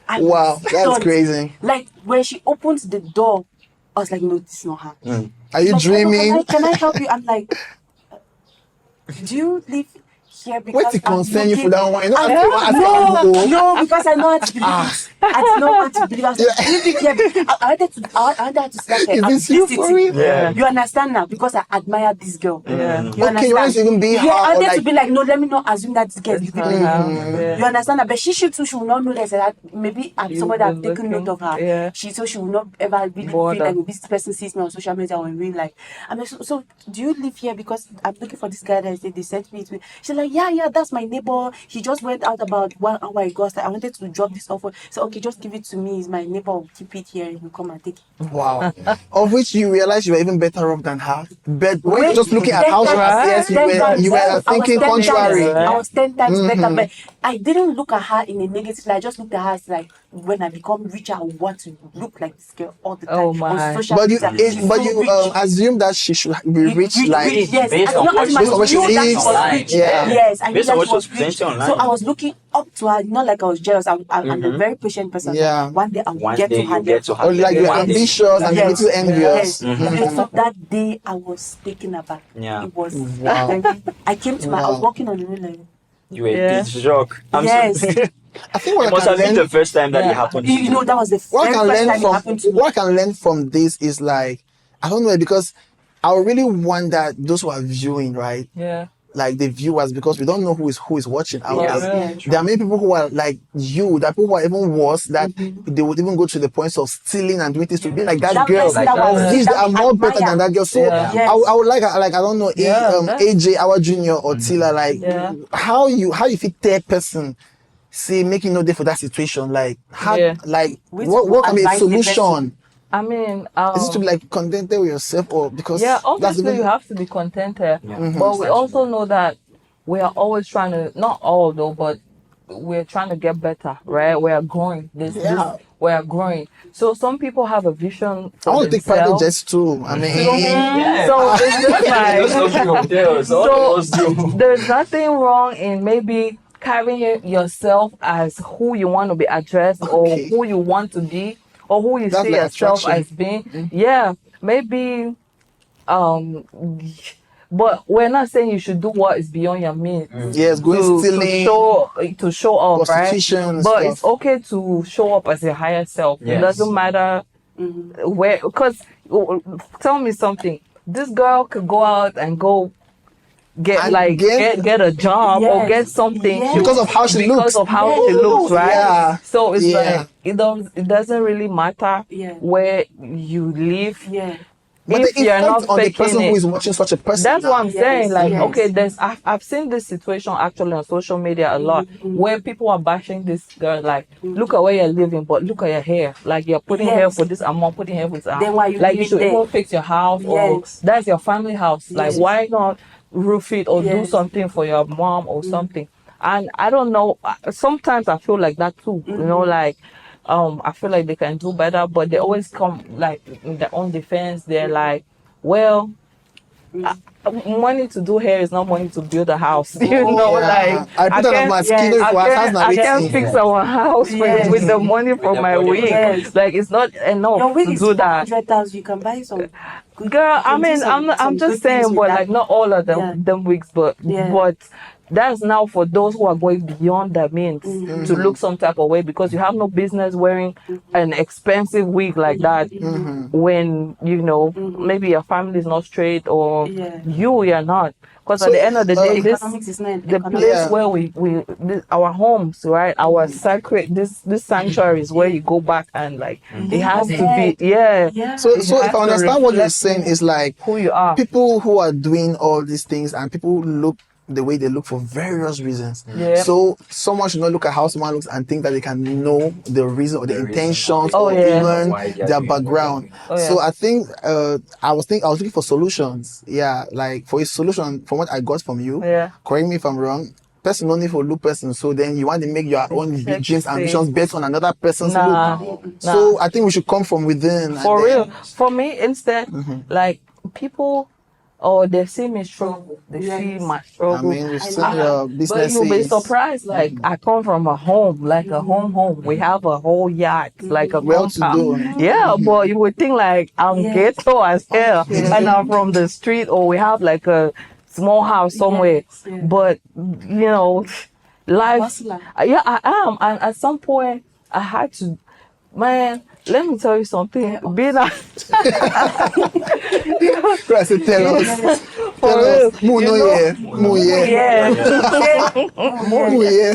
I Wow, was that's stunned. crazy. Like when she opens the door, I was like, no, this is not her. Are you Like, dreaming? Can I help you? I'm like, do you live here because Wait to concern you for that one. You know, no, because I know how to believe it. I know how to believe it. I was like, do you live here? I wanted to start Is this you for real? Yeah. You understand now? Because I admire this girl. Yeah. You Okay, you understand? want to even be her Yeah, I or wanted like to be like, no, let me not assume that this girl is living here. Yeah. You understand that? But she will not know that maybe I'm You somebody that been have taken note of her. yeah. So she will not ever really Bother. feel like this person sees me on social media or in real life. I'm like, so do you live here? Because I'm looking for this guy that they sent me to. She's like, yeah, that's my neighbor. He just went out about 1 hour ago. So I wanted to drop this offer. So okay, just give it to me. He's my neighbor. Will keep it here and he'll come and take it. wow. Of which you realize you were even better off than her. But when Wait, you're just looking at how she appears, you were thinking contrary. I was 10 times better, but I didn't look at her in a negative light. I just looked at her as like, when I become richer, I want to look like this girl all the time Oh my. on social But you, media. She's so rich. assume that she should be rich, like Yes, based on not what as much based on what as you she know that she is. was rich. Yeah. Yes, I knew Based on that what she was she was rich. presenting online. So I was looking up to her, not like I was jealous. I'm a very patient person. Yeah. One day I'll One get day to her you get to level. or like you're One day. ambitious and a Yes. little envious. Yes. And so that day I was taken aback. Yeah. It was. Wow. I came to I was Wow. walking on the road like. You were Yeah. in shock. Yes. I think what It I must can have been the learn, first time that it Yeah. happened to You know, that was the what I very can first learn time it happened to from me. what I can learn from this is like, I don't know, because I really wonder those who are viewing, right? Yeah. Like the viewers, because we don't know who is watching out Yes, there. yeah. There are many people who are like you, that people who are even worse, that they would even go to the points of stealing and doing things to be like that That girl. person that was- These that are we more better admire. than that girl. So Yeah. Yes. I would like I don't know, Yeah, AJ, our Juniour or Tilla, like Yeah. how you fit third person, say making no day for that situation, like how Yeah. like Which what can be a advice the person- solution? I mean, Is it to be like contented with yourself, or because yeah, that's obviously even you have to be contented, Yeah. but we also know that we are always trying to, not all though, but we're trying to get better, right? We are growing. We are growing. So some people have a vision I for want to take private themselves. jets too. I mean, So it's just like, hotels. so there's nothing wrong in maybe carrying yourself as who you want to be addressed or Okay. who you want to be or who you That's see like yourself attraction. as being. Yeah, maybe but we're not saying you should do what is beyond your means yes, going stealing, to show up, right? prostitution, and But stuff. it's okay to show up as your higher self. It Yes. doesn't matter where, because tell me something. This girl could go out and go get And get a job or Yes. get something Yes. because of how she because looks. of how she looks, right? Yeah. So it's Yeah. like it doesn't really matter Yeah. where you live. Yeah. But If the you're effect not on the faking person it. who is watching such a person. That's what I'm Yes, saying. Like, yes. okay, I've seen this situation actually on social media a lot where people are bashing this girl. Like, look at where you're living, but look at your hair. Like, you're putting hair Yes. for this amount, putting hair for this amount. Then why you like, you living should there? even fix your house or Yes. that's your family house. Like, Yes. why not roof it or do Yes. something for your mom or something? And I don't know, sometimes I feel like that too, you know, like, I feel like they can do better, but they always come like in their own defense. They're like, well, money to do hair is not money to build a house. You know, Yeah. like I put on my skin for a house I can't now. fix our house Yes. with the money from the my money. wig. Yes. Like it's not enough Your wig to is do that. 400,000. You can buy some. Good, Girl, you can I do mean, some I'm good just things saying, with but that. like not all of them, Yeah. them wigs, but Yeah. but that's now for those who are going beyond their means to look some type of way, because you have no business wearing an expensive wig like that when you know maybe your family is not straight or Yeah. you're not. Because So, at the end of the day, this Economics is not the economics. place Yeah. where our homes, right, our sacred this sanctuaries where you go back and like it has to be Yeah. So, It so has if I to understand what you're reflect saying, is like who you are. people who are doing all these things and people look the way they look for various reasons. Yeah. So someone should not look at how someone looks and think that they can know the reason or the The reason intentions Oh, or yeah. even why they are their doing what background. Oh, So yeah. I think I was looking for solutions. Yeah, like for a solution from what I got from you. Yeah. Correct me if I'm wrong. Person only for look person. So then you want to make your own big dreams, Sexy. ambitions based on another person's Nah, look. nah. So I think we should come from within. For and then- real. For me, instead, like people, they see me struggle. They see my I struggle. mean, we've seen love your But businesses. you'll be surprised. Like I come from a home, like a home. We have a whole yard, like a Well to compound. do. Yeah, but you would think like I'm ghetto as hell, and I'm from the street, or we have like a small house somewhere. Yes, yeah. But you know, life. Hustler. Yeah, I am, and at some point I had to. Man, let me tell you something. Being a I said, tell us. for Tell real, us. Mu you no know- ye. Mu ye. yeah. Mu ye.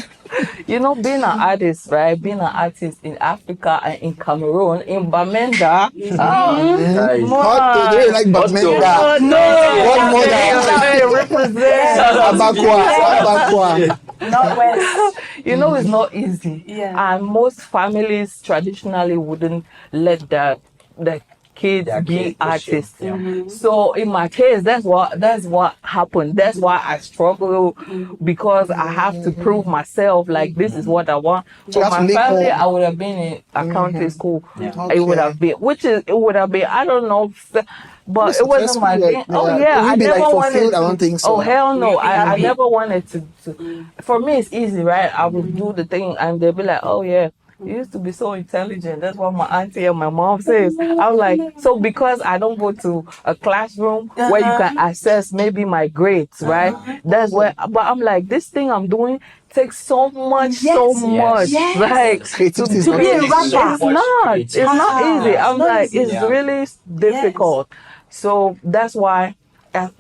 You know, being an artist, right? Being an artist in Africa and in Cameroon, in Bamenda. Nice. Hot to do like Batmenda. What more than represent. Abakwa. Not West. You know, it's not easy. Yeah. And most families traditionally wouldn't let the kids Their be kids pursue. artists. Yeah. So in my case, that's what happened. That's why I struggle, because I have to prove myself. Like this is what I want. you For have to my leave family, home. I would have been in accounting school. Yeah. It would Okay. have been, it would have been. I don't know. But it wasn't my Successful, thing. like, Oh yeah. yeah, Will you I be, like, never wanted fulfilled? to. I don't think so. Oh hell no, I happy. never wanted to. For me, it's easy, right? I would do the thing, and they'll be like, "Oh yeah, you used to be so intelligent." That's what my auntie and my mom says. I'm like, so because I don't go to a classroom where you can assess maybe my grades, right? That's where. But I'm like, this thing I'm doing takes so much, so Yes, much, yes. like Creativity is to not be a easy. rapper. So much It's not creativity. easy. I'm It's not like, easy. it's Yeah. really difficult. So that's why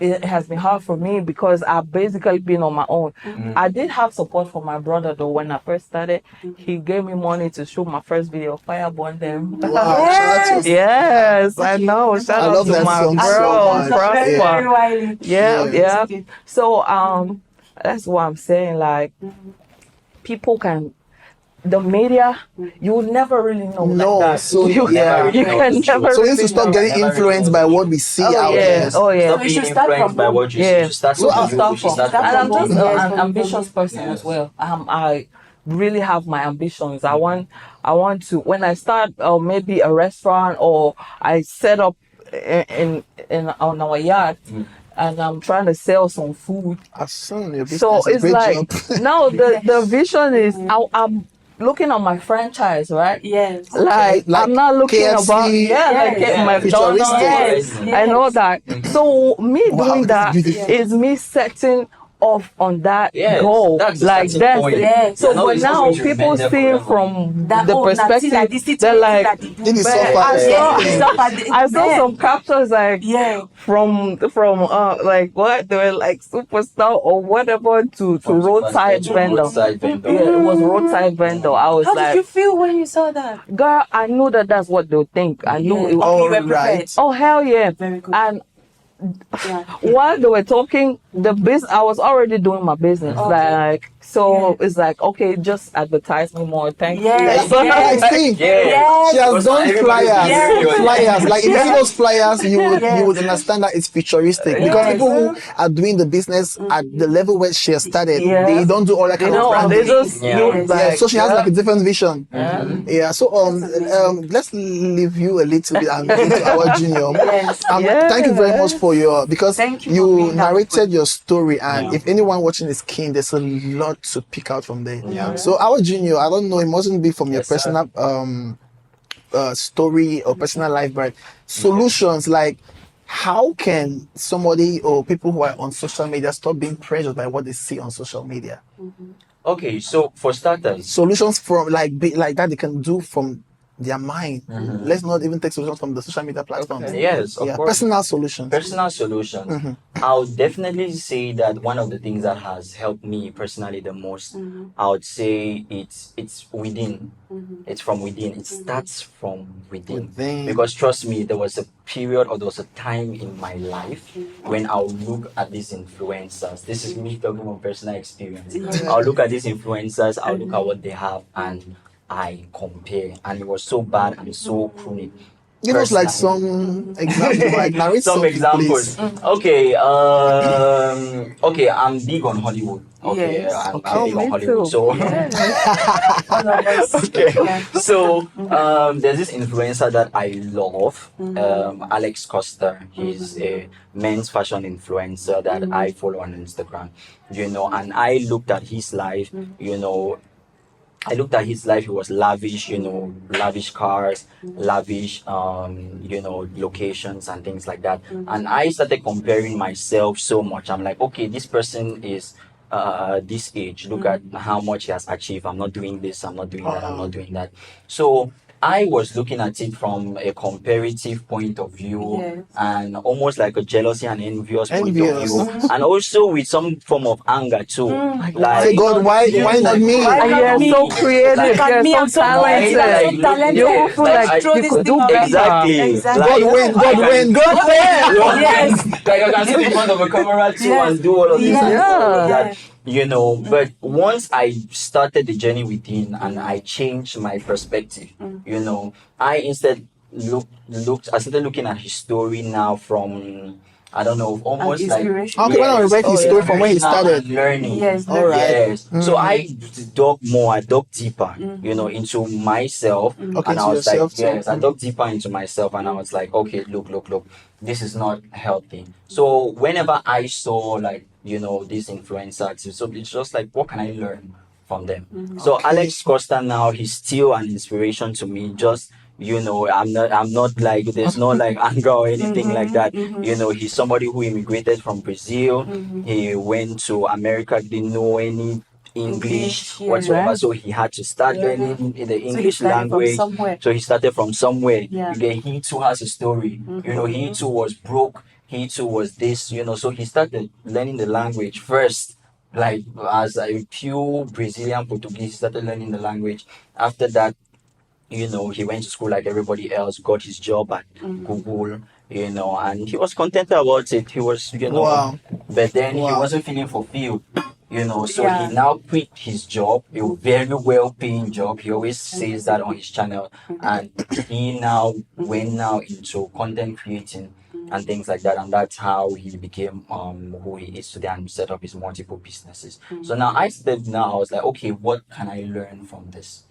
it has been hard for me, because I've basically been on my own. I did have support from my brother though. When I first started, he gave me money to shoot my first video, Fireborn them. Wow. Shout out to Yes, I know. Shout I out love to that my song so bro, much. Very, very Prosper. wily. Yeah, Yeah. yeah. So that's what I'm saying. Like people can. The media, you will never really know. No, like that. so you, yeah. you can never. So we need to really stop know. getting Never influenced by what we see out Oh yeah, there. oh yeah. Stop we being should start influenced from by home. what you see. Yeah. You should start So from I- you. Start You should from. start And I'm from just home. Yes, an from ambitious home. person as well. I really have my ambitions. I want to, when I start maybe a restaurant, or I set up in on our yard, and I'm trying to sell some food. I've seen your business. So is it's great like job. no, the vision is I'm looking at my franchise, right? Yes. Like like I'm not looking KFC, about like yes, McDonald's futuristic. Yes, and all that. So me Wow, doing that's that beautiful. is me setting off on that Yes, goal. that's the Like starting that's point. it. Yes. So You're not- but it's not now going to people remain there see forever. from That the oh, perspective, Tilla, this they're like, This is so man, far. I Yeah. saw some captures like Yeah. from like what they were like superstar or whatever to From roadside superstar to vendor. roadside vendor. Yeah, it was roadside vendor. I was How like, did you feel when you saw that? girl, I knew that that's what they'll think. I knew Yeah. it. Okay, you were All prepared. right. Oh hell yeah! Very good. And Yeah. while they were talking, I was already doing my business. Okay. Like So it's like, okay, just advertise me more. Thank Yes, you. I see. Yeah. She has Because done everybody flyers, is doing flyers. Like if you see those flyers, you would understand that it's futuristic because Yes. people who are doing the business at the level where she has started, Yeah. they don't do all that kind of No, they branding. just Yeah. look Yes. like. Yeah, so she has like a different vision. Yeah. Yeah, so let's leave you a little bit and into our junior. Yes. Thank you very much for your because Thank you for you being that narrated your story, and Yeah. if anyone watching is keen, there's a lot to pick out from there. Yeah. So our junior, I don't know, it mustn't be from your Yes, sir. personal story or personal life, but solutions like how can somebody or people who are on social media stop being pressured by what they see on social media? Okay, so for starters, Solutions from like that they can do from their mind. Let's not even take solutions from the social media platforms. yes, of Yeah, course. personal solutions. Personal solutions. I would definitely say that one of the things that has helped me personally the most, I would say it's within. It's from within. It starts from within. Within. Because trust me, there was a period or there was a time in my life when I'll look at these influencers. This is me talking from personal experience. I'll look at these influencers, I'll look at what they have, and I compare, and it was so bad and so chronic. Give us like Personally. some examples, like narrate Some something, examples. please. Okay, okay, I'm big on Hollywood. Okay, Yes. I'm Oh, big on me Hollywood. too. So, All of us. okay. Yeah. So, there's this influencer that I love, Alex Costa. He's a men's fashion influencer that I follow on Instagram, and I looked at his life, I looked at his life. He was lavish, lavish cars, lavish, locations and things like that. And I started comparing myself so much. I'm like, okay, this person is this age. Look at how much he has achieved. I'm not doing this. I'm not doing that. I'm not doing that. So I was looking at it from a comparative point of view Yes. and almost like a jealousy and envious point of Envious. view, and also with some form of anger too. Like, Say, God, why not me? Why And not you're me? so creative. Look at You're me, so I'm so talented. talented. Talented. You feel like Throw you this could thing do on. better. Exactly. Exactly. God win, God win, God win. Yes. Like I can sit in front of a camera too Yes. and do all of this and do all of Yeah. that. But once I started the journey within and I changed my perspective, I instead I started looking at his story now from, I don't know, almost like inspiration. Okay, when I read his story from when he started. learning. Yes. All right. Yes. So I dug deeper, into myself. Okay, And I into was like, yourself too. yes, I dug deeper into myself and I was like, okay, look, this is not healthy. So whenever I saw these influencers, so it's just like, what can I learn from them? So Okay. Alex Costa now, he's still an inspiration to me. Just I'm not like, there's no like anger or anything like that. He's somebody who immigrated from Brazil. He went to America, didn't know any English English, yeah. whatsoever, so he had to start learning in the So he English started from language. somewhere. So he started from somewhere. Yeah. He too has a story. He too was broke. He too was this. So he started learning the language first. Like as a pure Brazilian Portuguese, he started learning the language. After that, he went to school like everybody else, got his job at Google, and he was content about it. He was, Wow. but then he Wow. wasn't feeling fulfilled, so Yeah. he now quit his job, a very well paying job. He always says that on his channel, and he now went into content creating and things like that, and that's how he became who he is today and set up his multiple businesses. So now I was like, okay, what can I learn from this?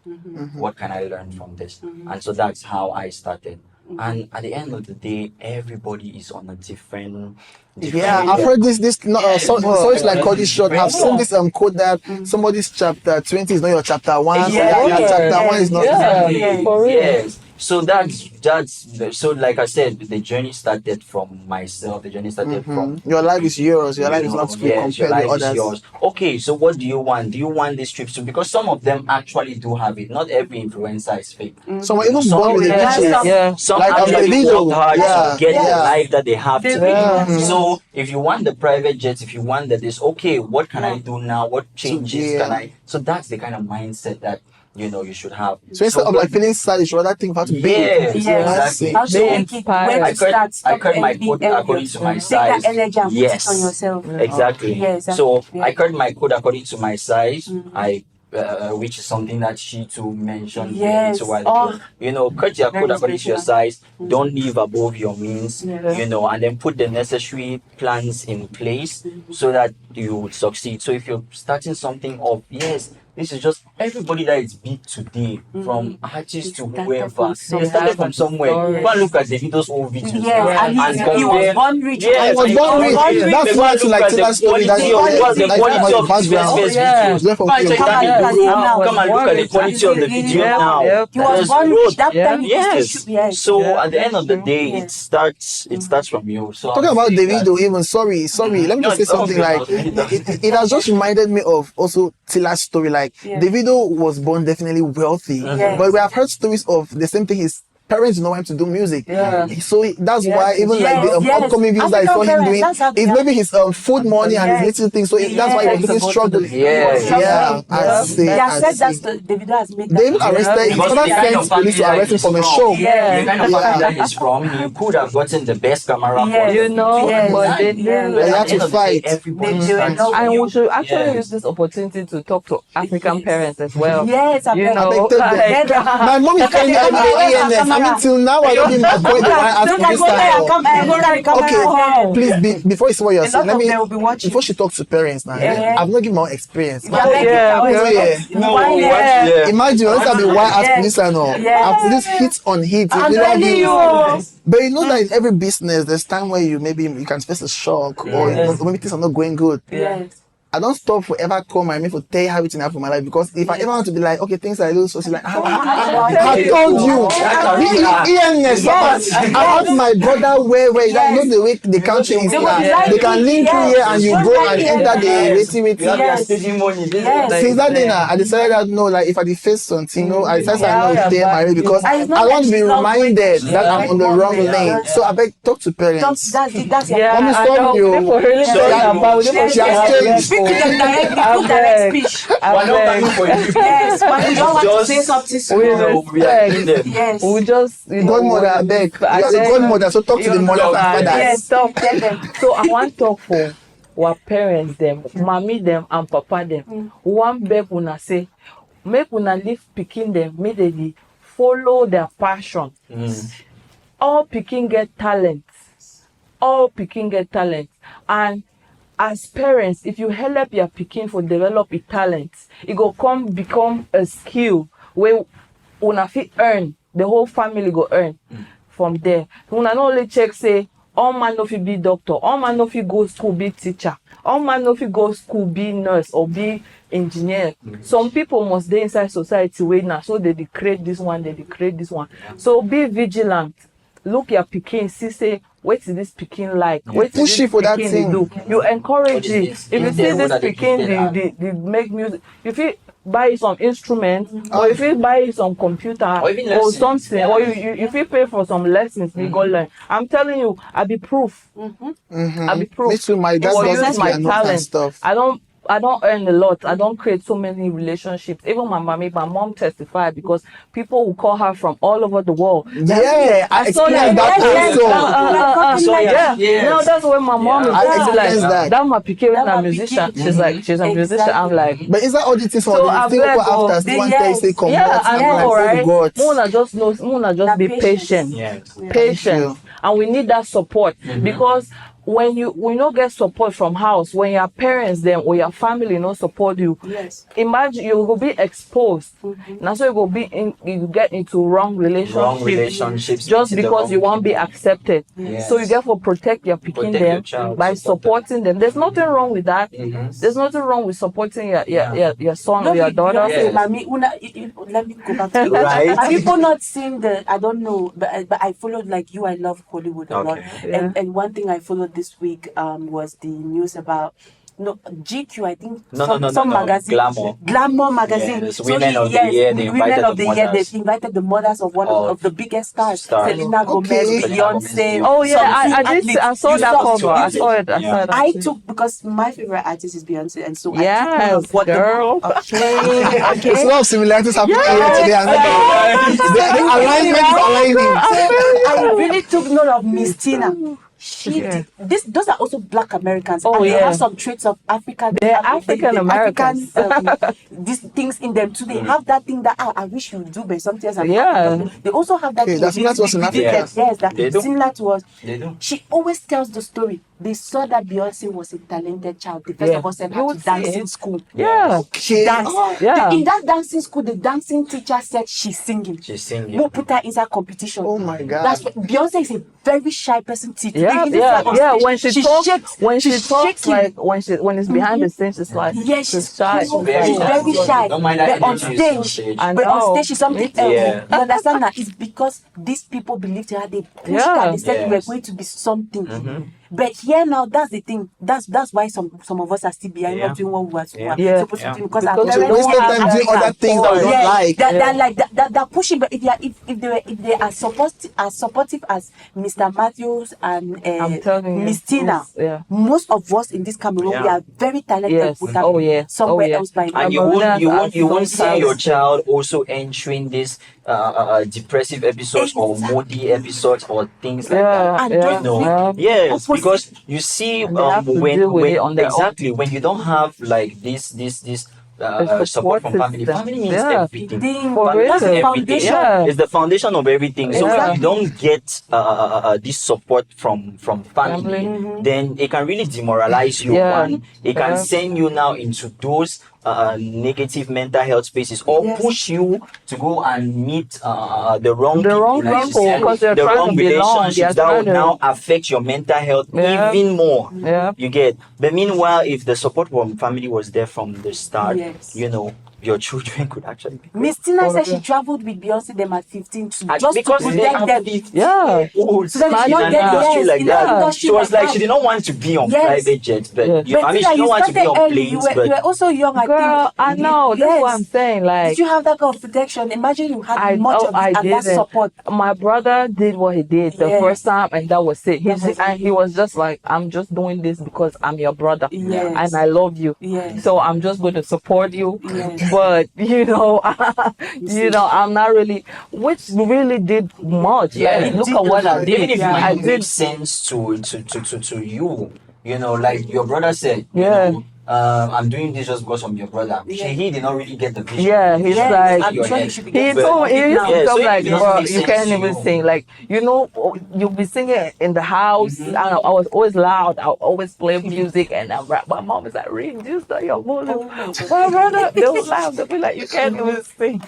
What can I learn from this? And so that's how I started. And at the end of the day, everybody is on a different Yeah, I've heard this. So it's like Cody's short. I've seen this quote that somebody's chapter 20 is not your chapter 1. Yeah. Your chapter 1 is not. Yeah. For real. Yes. So that's so like I said, the journey started from myself. The journey started from Your life is yours. Your life is not to be yes, your compared life with is others. yours. Okay, so what do you want? Do you want these trips too? Because some of them actually do have it. Not every influencer is fake. Some are even Some born with the yeah. riches. Yeah. Some Like on the actually video. worked hard Yeah, to get the yeah. life that they have They today. really So if you want the private jets, if you want this, okay, what can I do now? What changes yeah. can I? So that's the kind of mindset that you should have. So instead of like feeling sad, you should rather think how to be. Yes, Yes. exactly. How to Be make it, inspired. when I to start, cut stop my envy, code according to my Take size. that energy and Yes. put it on yourself. Exactly. Yes, So yeah. I cut my code according to my size. Which is something that she too mentioned Yes. a while ago. Oh. Cut your Very code according to your inspirational. size. Don't live above your means. Yeah. And then put the necessary plans in place so that you would succeed. So if you're starting something up, yes, this is just everybody that is big today, from artists to Started whoever. from They started from somewhere. story. Go and look at Davido's old videos. Yes, and he was compare- born rich. Yes, I was born rich. That's why I look like at the Tilla's story. That's quality of what's the like quality of his background. first Yeah. videos. From Fine, so you Come can't and improve. look at Come and look at the quality of the video Yeah. now. Yep. He was There's born growth. rich. That Yeah. time he Yes. used to yes. So Yeah. at the end of the day, Yes. it starts from you. So Talking I'm about saying that- Davido, even sorry. Let me just say No, something it's like okay. it has just reminded me of also Tilla's story. Like Yeah. Davido was born definitely wealthy, Yes. but we have heard stories of the same thing. His parents know him to do music. Yeah. So that's why even like the Yes. upcoming views that I saw African him doing parents, that's how they is are. maybe his food money and his Yes. little things. So that's why he was really struggling. Yes. Yeah, I Yeah. see. They have I said that see. Davido has made They even that. arrested his Because father the kind of sent police to family arrest him that from a he's show. Yeah. The kind of family that he's from, he could have gotten the best camera. Yes. for You know, Yes. but they Yeah. didn't. They At had the end to of the day, fight. everybody They were stands not- for And you. we should actually Yes. use this opportunity to talk to African Yes. parents as well. Yes, I You bet. know, I beg, take like, My mom is telling me every day ENS. I mean, till now I don't even Mccoy the one ask Look me at this go there and time. come and look at the camera. Okay, please before you say what you're A saying, lot let of me them will be watching. before she talks to parents now. Yeah. I've not given my own experience. Yeah, thank you. Yeah, Always okay. yes. No, Why, what? yeah. Yeah. Imagine once I've been wild as Yes. police and all. Yes. I've produced hits on hits. I'm You know, telling you. But you know that in every business, there's time where you can face a shock or maybe things are not going good. Yes. I don't stop forever call my mate for tell you how everything happened in my life because if I ever want to be like, okay, things are a little so like, I told you. ENS, I have my brother where that you know the way the country is They will now. be like They can link you here and you go and enter the waiting. You have your Yes. staging money. This is Yes. like- Since that day now, I decided that no, like if I did face something, I decided I know stay married because And I it's not want to that be she's not reminded great. that I'm on the wrong Yeah. lane. So I beg talk to parents. That's yeah, Mommy, I sorry, know. you. People really Yes. talking about. She People has say, changed. Speak to them directly. I Put direct beg. speech. I We're not beg. coming for you. Yes, but you don't want to Just- say something We small. No, we are respect. giving them. Yes. We just, Godmother, I beg. You are the beg. godmother, so talk to the mothers and understand? fathers. Yes, Stop. tell them. So I want talk for our parents them, mommy them and papa them. One beg una say, make una leave pikin them, make they follow their passion. All pikin get talent. All pikin get talent. And as parents, if you help your pikin for develop a talent, it go become a skill where una fit earn, the whole family go earn from there. Una not only check say, all man no fit be doctor, all man no fit go school be teacher, all man no fit go school be nurse or be engineer. Some people must dey inside society wey na so they create this one, they create this one. So be vigilant. Look your pikin, see say, what is this pikin like? What is Push this it for that pikin thing. dey do? You encourage What is it. this? If you In see there, this what are they pikin, gifted they make music. If you buy some instruments, or if you buy some computer Or even or lessons. something, or if you pay for some lessons, you go learn. I'm telling you, I be proof. I be proof. Me too, my dad For does use my piano and talent. stuff. I don't earn a lot. I don't create so many relationships. Even my mom testified because people will call her from all over the world. Yeah, I saw experienced that also. So, Yeah. yes. No, that's where my mom is. I She's like, experienced that. that my pikin That is a my musician. pikin. She's like, she's a musician. I'm like, But is that all the things for So the I thing beg, after oh, one yes. day say come yeah, back? I I'm know, like, right? oh God. Muna just That be patience. patient. Yes. Patient. And we need that support because when we don't get support from house, when your parents them or your family no support you, Yes. imagine you will be exposed. Now so you get into wrong relationships just with the because wrong you won't be people. accepted. Yes. So you therefore protect your picking Protect your them child, by support them. supporting them. There's nothing wrong with that. There's nothing wrong with supporting your son or your daughter. Yes. Mommy, let me go back to you. Right. Have people not seen I don't know, but I followed like you. I love Hollywood a lot. Okay. Yeah. And one thing I followed this week was the news about no GQ, I think No, some magazine, Glamour magazine. Yes, Women of the Year. They Women of the Year. mothers. They invited the mothers of one of the biggest stars, Stars. Selena Gomez, Okay. Beyonce. Oh yeah, some I athletes. saw You that cover. I you saw it. I saw that. I too. took, because my favorite artist is Beyonce, and so I took Yes, note of what girl. There's a lot of similarities happening here today. And Yes. the alignment is aligning. I really took note of Miss Tina. Yeah. Those are also Black Americans, Oh, and they yeah. have some traits of African. They're African Americans. These things in them too. They have that thing that I wish you would do, but sometimes I'm Yeah. They also have that. Okay, thing that's similar to us in Africa. Yes, that They do. similar to us. They do. She always tells the story. They saw that Beyonce was a talented child. They first Yeah. of all sent You her would to see dancing it. school. Yeah. She danced. Yeah. In that dancing school, the dancing teacher said she's singing. She's singing. We'll put her inside competition. Oh my God. That's what, Beyonce is a very shy person. Yeah, Today, yeah, on yeah. stage, When she talks, shakes. when she She's talks, shaking. like when it's behind the scenes, it's like Yes, she's shy. she's very very shy. Don't mind that But on energy is on stage, stage. I but on know. stage she's something Me too. else. Yeah. You understand that? It's because these people believed her. They pushed Yeah. her. They said we were Yes. going to be something. But here now, that's the thing. That's why some of us are still behind, not doing what we were Yeah. supposed to do, because Because our we So parents wasted have time doing that other things that we don't yeah, like. they're like they're pushing. But if they are supportive as Mr. Matthews and I'm telling you, Miss Tina, yeah. most of us in this Cameroon, Yeah. we are very talented. Yes. We can Oh, be yeah. somewhere Oh, yeah. else by And now. you mothers are won't so see your talented. child also entering this depressive episodes or moody episodes or things like Yeah, that. And yeah, don't No. yeah. Yes, Opposite. because you see And they have to when deal with it on their own. exactly when you don't have like this The support from support family. system. Family means Yeah. everything. Thing, For Family that's is the real. everything. foundation. Yeah. It's the foundation of everything. So if Exactly. you don't get this support from family, Family. then it can really demoralize you. Yeah. One, it can Yeah. send you now into those negative mental health spaces, or Yes. push you to go and meet the wrong wrong like you people, said, because they're the trying wrong to belong. relationships They're that will trying to- now affect your mental health Yeah. even more. Yeah. You get. But meanwhile, if the support from family was there from the start, Yes. you know, your children could actually be great. Miss Tina For said she real. traveled with Beyonce them at 15 And just to because they protect are them. 50 Yeah. old So that they in don't an get industry yes, like in that. an industry She was like, that. she didn't want to be on Yes. private jets, but Yeah. you, But I mean, Tina, she you don't want to be started on early. planes, You were but also young, I Girl, think. I know. That's what I'm saying. Like, Did you have that kind of protection? Imagine you had I much of it and that didn't. support. My brother did what he did the Yes. first time, and that was it. That was it. And he was just like, "I'm just doing this because I'm your brother, Yes. and I love you. Yes. So I'm just going to support you." Yes. But see. I'm not really, which really did much. Yeah. Like, look at what I did. even if it I might make did. sense to you, you know, like your brother said, Yeah. you know, I'm doing this just because I'm your brother. Yeah. He did not really get the vision. Yeah, he's Yes, like, I'm Your sure head. you should be he getting told me, he used to Yeah, tell so me like, it doesn't bro, make you sense can't to even you. sing. Like, you'll be singing in the house, and I was always loud. I always play music, and I'm rap. My mom is like, "Read, just start your voice." Oh my God. My brother, they will laugh. They'll be like, "You can't even sing."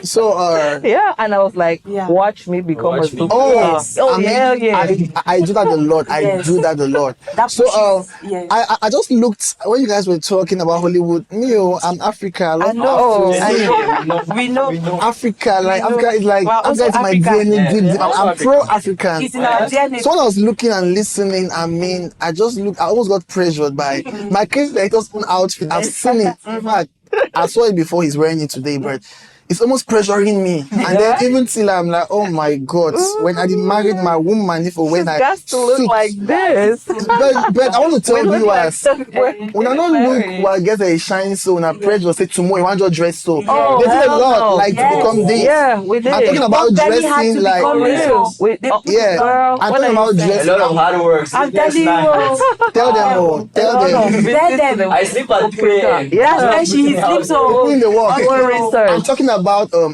So, Yeah, and I was like, Yeah. "Watch me become Watch a me. superstar." Yes. Oh, I mean, hell yeah. I do that a lot. I Yes. do that a lot. That So, pushes, yes. I just looked when you guys were talking about Hollywood. Me, I'm Africa. I love know. Afro. We know. Africa, like Africa is like We're also Africa is my African. DNA. Yeah, deep, yeah. deep. Also I'm African. pro-African. It's in our DNA. So when I was looking and listening, I mean, I almost got pressured by my case director's own outfit. I've seen it. In fact, I saw it before he's wearing it today, but it's almost pressuring me. And then even till I'm like, oh my God, when I married my woman, if when I Got to look suit. like this. But I want to tell We look you like as somewhere. when I don't look Married. well, get a shine so when I pressure say tomorrow you want to dress so. Oh, They did a hell lot no. like Yes. to become this. Yeah, we did. I'm talking about Bob Daddy had dressing to like become this. real. So they put yeah. Girl, I'm what talking are you about saying? A dressing. lot of hard work. I'm Sleepless telling nights. you. Tell them all. Tell them. Tell them. I sleep at 3 a.m. Yeah. That's why she sleeps so. Doing the work. Our research. I'm talking about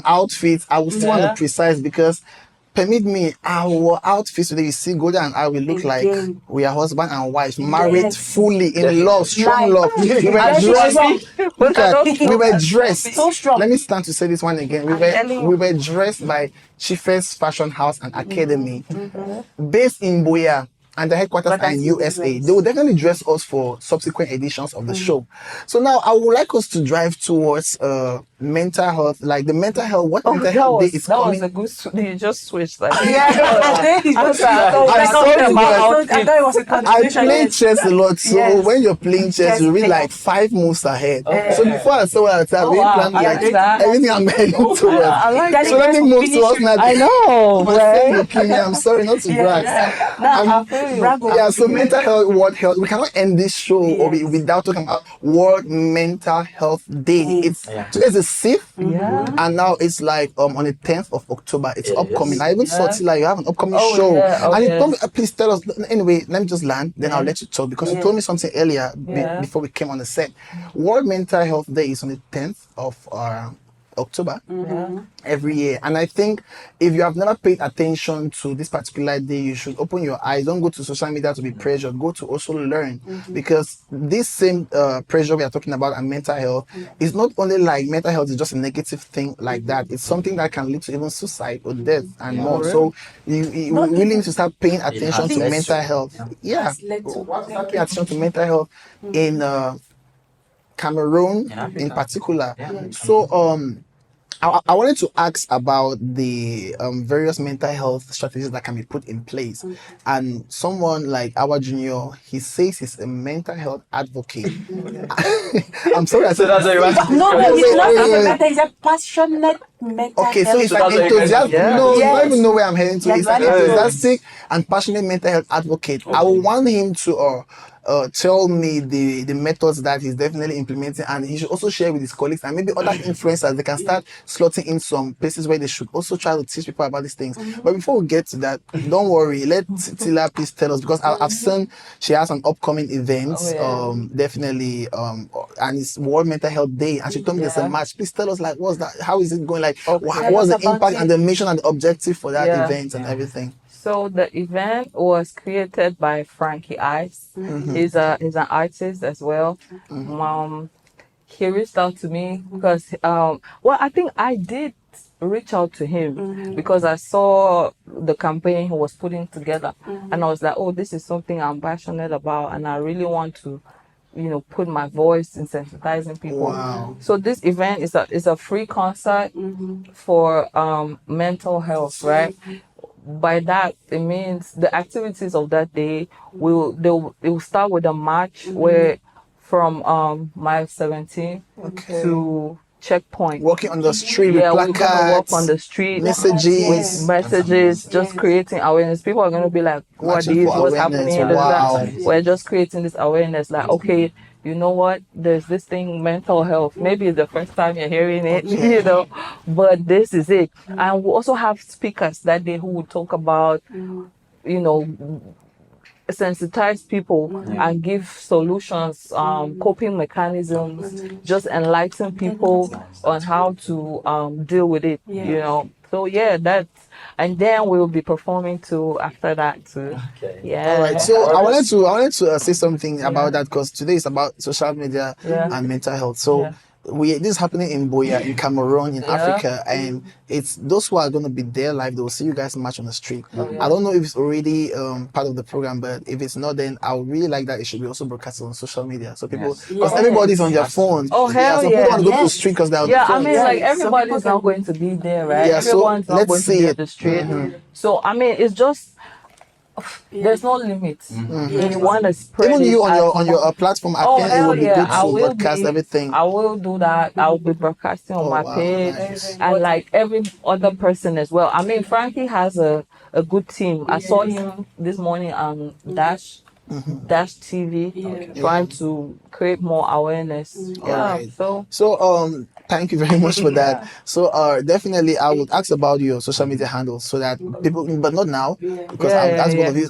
outfits. I would still want Yeah. to precise because permit me, our outfits today, you see, Golda and I will look like Again. we are husband and wife, married Yes. fully in love, strong Like- love. We were Yes, dressed. Look at, Yes. we were dressed. So strong. Let me stand to say this one again. telling you. We were dressed by Chiefest Fashion House and Academy, based in Boya. and the headquarters are in USA. They will definitely dress us for subsequent editions of the show. So now I would like us to drive towards mental health, like the mental health. What mental health day is coming? That was a good. You just switched. Like, I'm sorry, I play chess a lot, so when you're playing chess, you're really like 5 moves ahead. So before I saw what I really planned like everything I'm heading towards. So let me move towards now. I know, right? I'm sorry not to brag. So mental health, World Health. We cannot end this show without talking about World Mental Health Day. It's today's the 6th, and now it's like on the 10th of October. It's upcoming. I even saw Tilla, you have an upcoming show, and you told me, please tell us. Anyway, let me just land, then I'll let you talk because you told me something earlier before we came on the set. World Mental Health Day is on the 10th of October every year, and I think if you have never paid attention to this particular day, you should open your eyes. Don't go to social media to be pressured. Go to also learn, because this same pressure we are talking about and mental health is not only like mental health is just a negative thing like that. It's something that can lead to even suicide or death and more. So you really need to start paying attention to mental health. Start paying attention to mental health in Cameroon in particular. So I wanted to ask about the various mental health strategies that can be put in place. And someone like our Juniour, he says he's a mental health advocate. I'm sorry I said that. No, he's not. He's a passionate mental health. So he's an enthusiastic. No, you don't even know where I'm heading to. He's an enthusiastic and passionate mental health advocate. I will want him to tell me the methods that he's definitely implementing, and he should also share with his colleagues and maybe other influencers. They can start slotting in some places where they should also try to teach people about these things. But before we get to that, don't worry, let Tilla please tell us, because I've seen she has an upcoming event, definitely, and it's World Mental Health Day, and she told me there's a match. Please tell us, like, what's that, how is it going, like what's the impact and the mission and the objective for that event and everything. So the event was created by Frankie Ice. He's an artist as well. He reached out to me because I think I did reach out to him because I saw the campaign he was putting together, and I was like, oh, this is something I'm passionate about, and I really want to put my voice in sensitizing people. Wow. So this event is a free concert for mental health, right? By that, it means the activities of that day will start with a march where from mile 17 to checkpoint. Walking on the street with placards. We're gonna walk on the street. Messages, just creating awareness. People are gonna be like, what is what's happening? Wow. We're just creating this awareness, like, okay, you know what? There's this thing, mental health. Maybe it's the first time you're hearing it, but this is it. And we also have speakers that day who will talk about, sensitize people and give solutions, coping mechanisms, just enlighten people on how to deal with it, So and then we'll be performing too after that too. All right. So I wanted to say something about that, because today is about social media and mental health. So this is happening in Boya, in Cameroon, in Africa, and it's those who are going to be there live. They will see you guys march on the street. I don't know if it's already part of the program, but if it's not, then I would really like that it should be also broadcasted on social media, so people, because everybody's on their phones. Oh hell so people want to go to the street because they're on I mean, like, everybody's not going to be there, right? Everyone's not going to be at the street. So I mean, it's just, there's no limit. You want to spread even it you on your platform. I think it would be good to broadcast everything. I will do that. I will be broadcasting on my page, and like every other person as well. I mean, Frankie has a good team. I saw him this morning on Dash TV, trying to create more awareness. Right. So thank you very much for that. So definitely I would ask about your social media handles so that people, but not now, because that's one of you.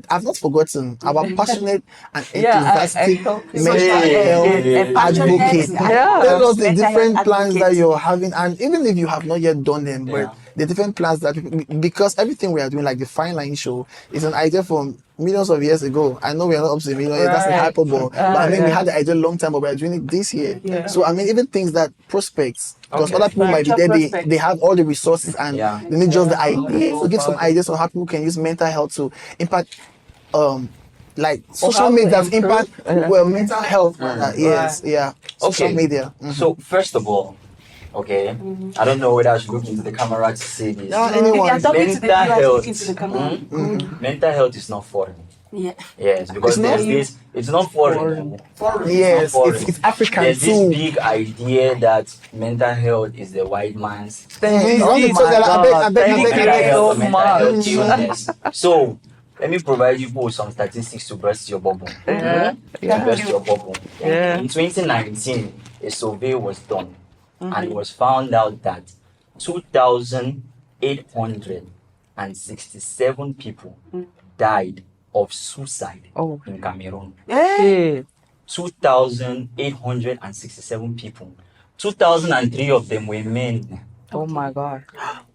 I've not forgotten our passionate and enthusiastic mental health advocate. Tell us the different plans that you're having, and even if you have not yet done them, but the different plans that, because everything we are doing, like the Fine Line show, is an idea from millions of years ago. I know we are not up to a million years, that's a hyperbole. But I mean, we had the idea a long time, but we're doing it this year. So I mean, even things that prospects, because other people might be there, they have all the resources and they need just the ideas. So give some ideas on how people can use mental health to impact like social how to media's impact improve. well mental health. Yes, yeah. Social Okay. media. So first of all, okay, I don't know whether I should look into the camera to say this. Yeah, If you anyone. are talking to the Mental viewers, health. look into the camera. Mental health is not foreign. Yeah. Yes, because It's there's not? this. It's not foreign. Yes, not it's African There's this too. big idea that mental health is the white man's Please, Oh don't be my talking like, God, I beg, thank I beg, mental I beg. you health so or mental health much. illness. So let me provide you with some statistics to burst your bubble. Yeah. To burst your bubble. Yeah. In 2019, a survey was done, and it was found out that 2,867 people died of suicide Oh. in Cameroon. Shit. 2,867 people. 2,003 of them were men. Oh my God.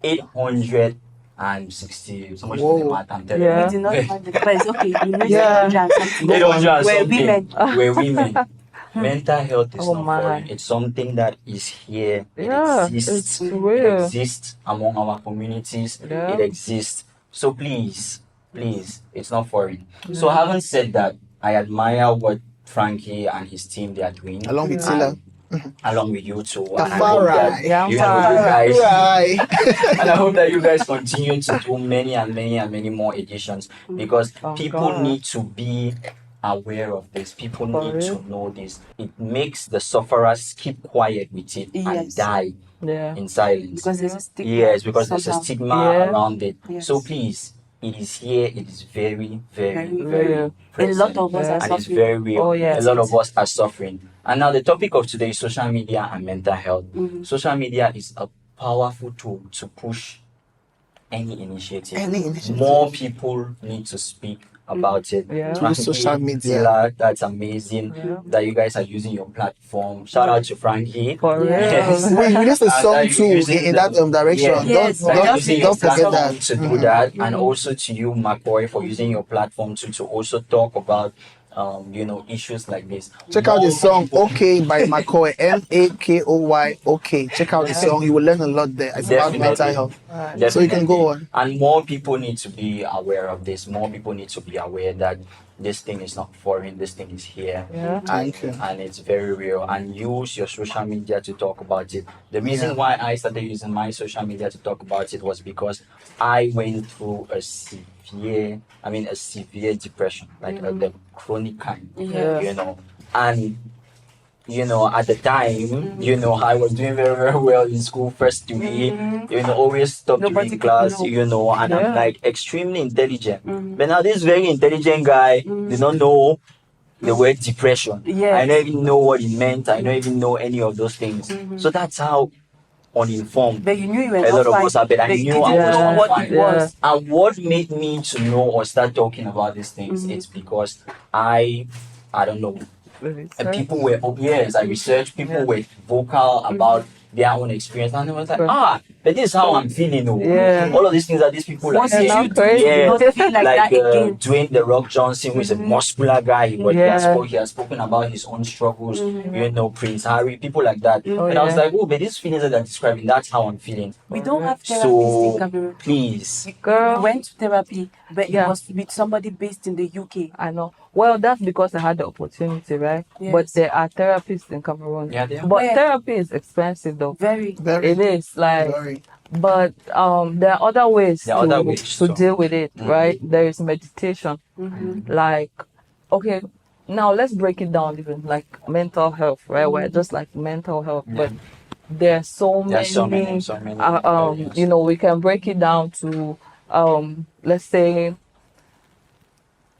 860. Somebody Whoa. do the math, I'm telling Yeah. We did not find the price. Okay, you know Yeah. 700 and something. 800 and We're something women. were women. Mental health is Oh not my. foreign. It's something that is here. It Yeah, exists. it's It real. exists among our communities. Yeah. It exists. So please, it's not foreign. So having said that, I admire what Frankie and his team they are doing. Along with Tilla. Along with you too. And I hope TAFARI. that Yeah, you guys Right. and I hope that you guys continue to do many and many and many more editions because Oh, people God. need to be aware of this. People For need real? to know this. It makes the sufferers keep quiet with it and Yes. die Yeah. in silence. Because there's a stigma. Yes, because there's a somehow. stigma Yeah. around it. Yes. So please, it is here. It is very, very, Very, very Real. A present. lot of us Yeah. are And it's suffering. very real. Oh, yes. A lot of us are suffering. And now the topic of today is social media and mental health. Social media is a powerful tool to push any initiative. Any initiative. More people need to speak about it. Yeah. To Frankie, social media. Tilla, that's amazing that you guys are using your platform. Shout out to Frankie. For real. Yes. We released a And song that too you're using in that direction. Yeah. Yes, Don't I don't, just using your don't forget platform that. to do that, and also to you, Mccoy, for using your platform to also talk about issues like this. Check out the More song people- "Okay" by Makoy. Makoy. Okay, check out the song. You will learn a lot there. It's about Definitely. mental health. Definitely. So you can go on. And more people need to be aware of this. More people need to be aware that this thing is not foreign. This thing is here. Yeah. Thank you. And it's very real. And use your social media to talk about it. The reason why I started using my social media to talk about it was because I went through a severe depression, like the chronic kind. Yeah. And at the time, I was doing very, very well in school, first degree, always top Nobody degree could class, know. and Yeah. I'm like extremely intelligent. But now this very intelligent guy did not know the word depression. Yes. I don't even know what it meant. I don't even know any of those things. So that's how uninformed But you knew you were a not lot of fine. us are, but I But you knew I didn't was know not what fine. it was. And what made me to know or start talking about these things is because I don't know, people were I researched, people were vocal about their own experience, and I was like, but this is how I'm feeling. Yeah. All of these things that these people like Once say, you do, crazy. you don't feel like that again. Dwayne the Rock Johnson, who is a muscular guy, but Yeah. he has spoken about his own struggles. Prince Harry, people like that, and I was yeah. like, but these feelings that they're describing, that's how I'm feeling. We don't have therapists So in Cameroon. please, Girl. We went to therapy, but Yeah. it was with somebody based in the UK. I know. Well, that's because I had the opportunity, right? Yes. But there are therapists in Cameroon. Yeah, there are. But Where? therapy is expensive, though. Very. Very, It is like, very. but there are other ways There are other ways to too. deal with it, right? There is meditation, like, okay. Now let's break it down even like mental health, right? Where just like mental health, but there's so There's many, so many areas. we can break it down to let's say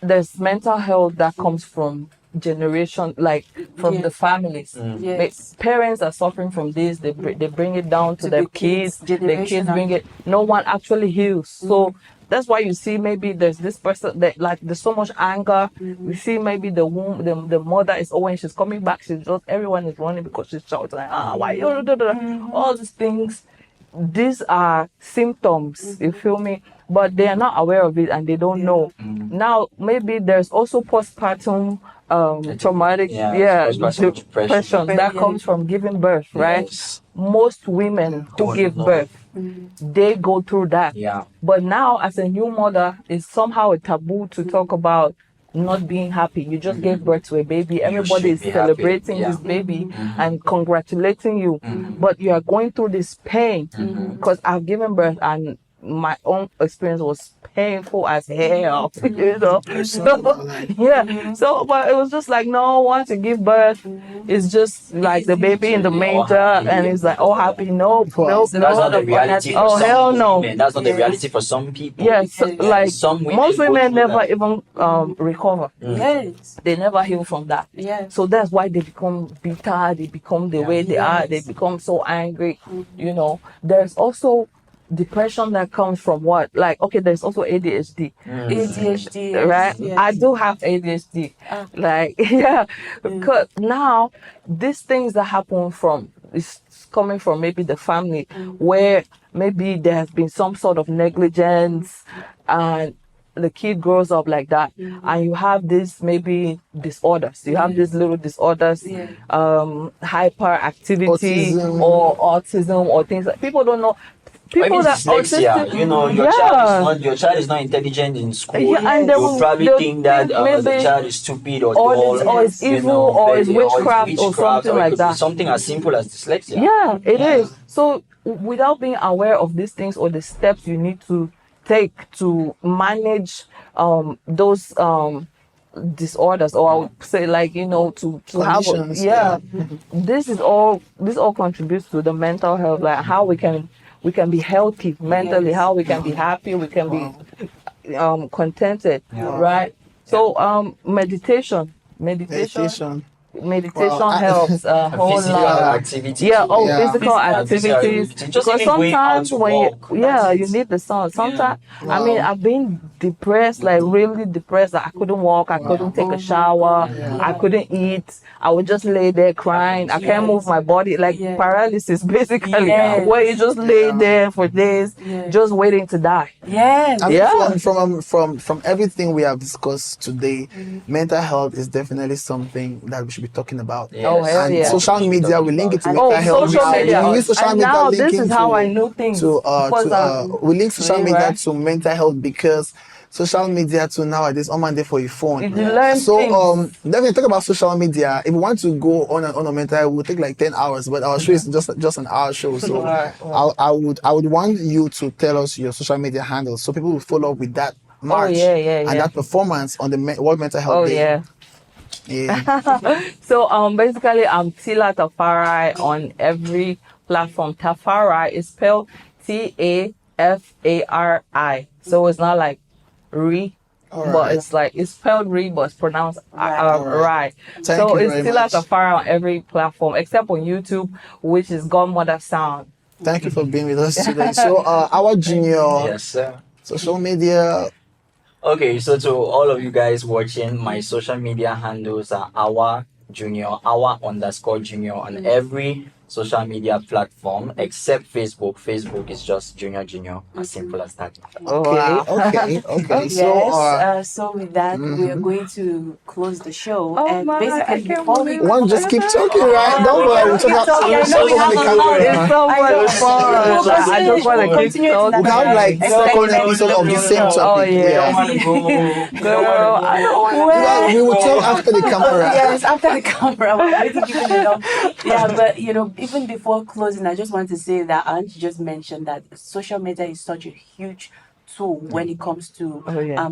there's mental health that comes from generation, like from the families. Yes. Parents are suffering from this. They bring it down to To their the kids, kids. The kids generational. bring it. No one actually heals. So that's why you see maybe there's this person that like there's so much anger. We see maybe the womb, the mother is when she's coming back, she's just everyone is running because she's shouting like why you all these things. These are symptoms, you feel me? But they are not aware of it and they don't know. Now maybe there's also postpartum traumatic postpartum depression. that comes from giving birth, right? Yes. Most women who give birth they go through that. Yeah. But now, as a new mother, it's somehow a taboo to talk about not being happy. You just gave birth to a baby. Everybody should is be happy. celebrating Yeah. this baby and congratulating you. But you are going through this pain because I've given birth and my own experience was painful as hell, you know. So, yeah. So, but it was just like, no, once you give birth, it's just like the baby in the manger, and it's like, oh, happy. Nope, nope, That's not the nope. reality for Oh, some hell no. women. That's not the reality for some people. Yes, like Some women most go women through never that. even recover. Yes. They never heal from that. Yeah. So that's why they become bitter, they become the way they are, they become so angry, you know. There's also depression that comes from what? Like, okay, there's also ADHD. ADHD. Yes. Right? Yes. I do have ADHD. Like, yeah. Because now, these things that happen from, it's coming from maybe the family where maybe there has been some sort of negligence and the kid grows up like that, and you have this maybe disorders. You have these little disorders, hyperactivity Autism. or autism or things like people don't know. Or even People that dyslexia, you know, your child is not intelligent in school. Yeah, and they You'll will- probably they'll think that think the maybe- child is stupid or or dull, it's- or it's you evil, know, or it's witchcraft or something or it like could be that. something as simple as dyslexia. Yeah, it is. So without being aware of these things or the steps you need to take to manage those disorders, or I would say, like, you know, to have Conditions, this all contributes to the mental health, like how we can be healthy mentally, how we can be happy, we can be contented, right? So meditation Meditation. Meditation Well, helps a whole Physical lot. activity. Yeah, too. physical activities. Just Because even going out sometimes to when walk, you that's it. need the sun. Sometimes I Wow. mean, I've been depressed, like really depressed. That I couldn't walk, I couldn't take a shower, I couldn't eat. I would just lay there crying. I can't move my body, like paralysis basically. Yes. Where you just lay there for days, just waiting to die. Yes. I mean, Yeah. from everything we have discussed today, mental health is definitely something that we should be talking about. Yes. Oh, hell And yeah. social media, we link it to Oh, mental health. social We media. use social And media now this linking is how to- I know things. to Because, we link social really, media right? to mental health because social media to nowadays on Monday for your phone. You learn So things. definitely talk about social media. If we want to go on and on a mental health, it will take like 10 hours, but our show is just an hour show. So Right. I would want you to tell us your social media handles so people will follow up with that march and that performance on the World Mental Health Oh Day. yeah. Yeah. So basically I'm Tilla TAFARI on every platform. TAFARI is spelled TAFARI. So it's not like re, Alright. but it's spelled re, but it's pronounced right. Thank So you it's very Tilla much. TAFARI on every platform except on YouTube, which is Godmother Sound. Thank you for being with us today. So our Juniour Yes, sir. social media. Okay, so to all of you guys watching, my social media handles are Awah Juniour, Awah_Juniour on every social media platform except Facebook. Facebook is just Juniour, as simple as that. Okay. Yes. So with that, we are going to close the show. Oh and my, I basically, can't before we believe One just keep talking, right? Don't worry. We'll talk about I know we have a lot. It's so I know. much fun. We'll I just want to keep continue it in talking. we have like second episode of the same topic. Oh, yeah. Girl, I don't Yeah, we will talk after the camera. Yes, after the camera, we're already giving it up. Yeah, but even before closing, I just want to say that Aunt just mentioned that social media is such a huge tool when it comes to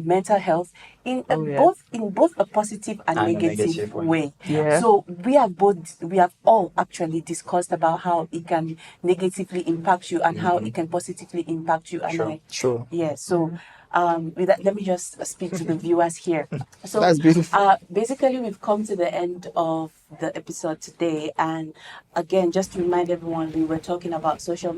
mental health in both a positive and negative way. Yeah. So we have all actually discussed about how it can negatively impact you and how it can positively impact you. And True. yeah, so with that, let me just speak to the viewers here. So That's beautiful. basically, we've come to the end of the episode today, and again, just to remind everyone, we were talking about social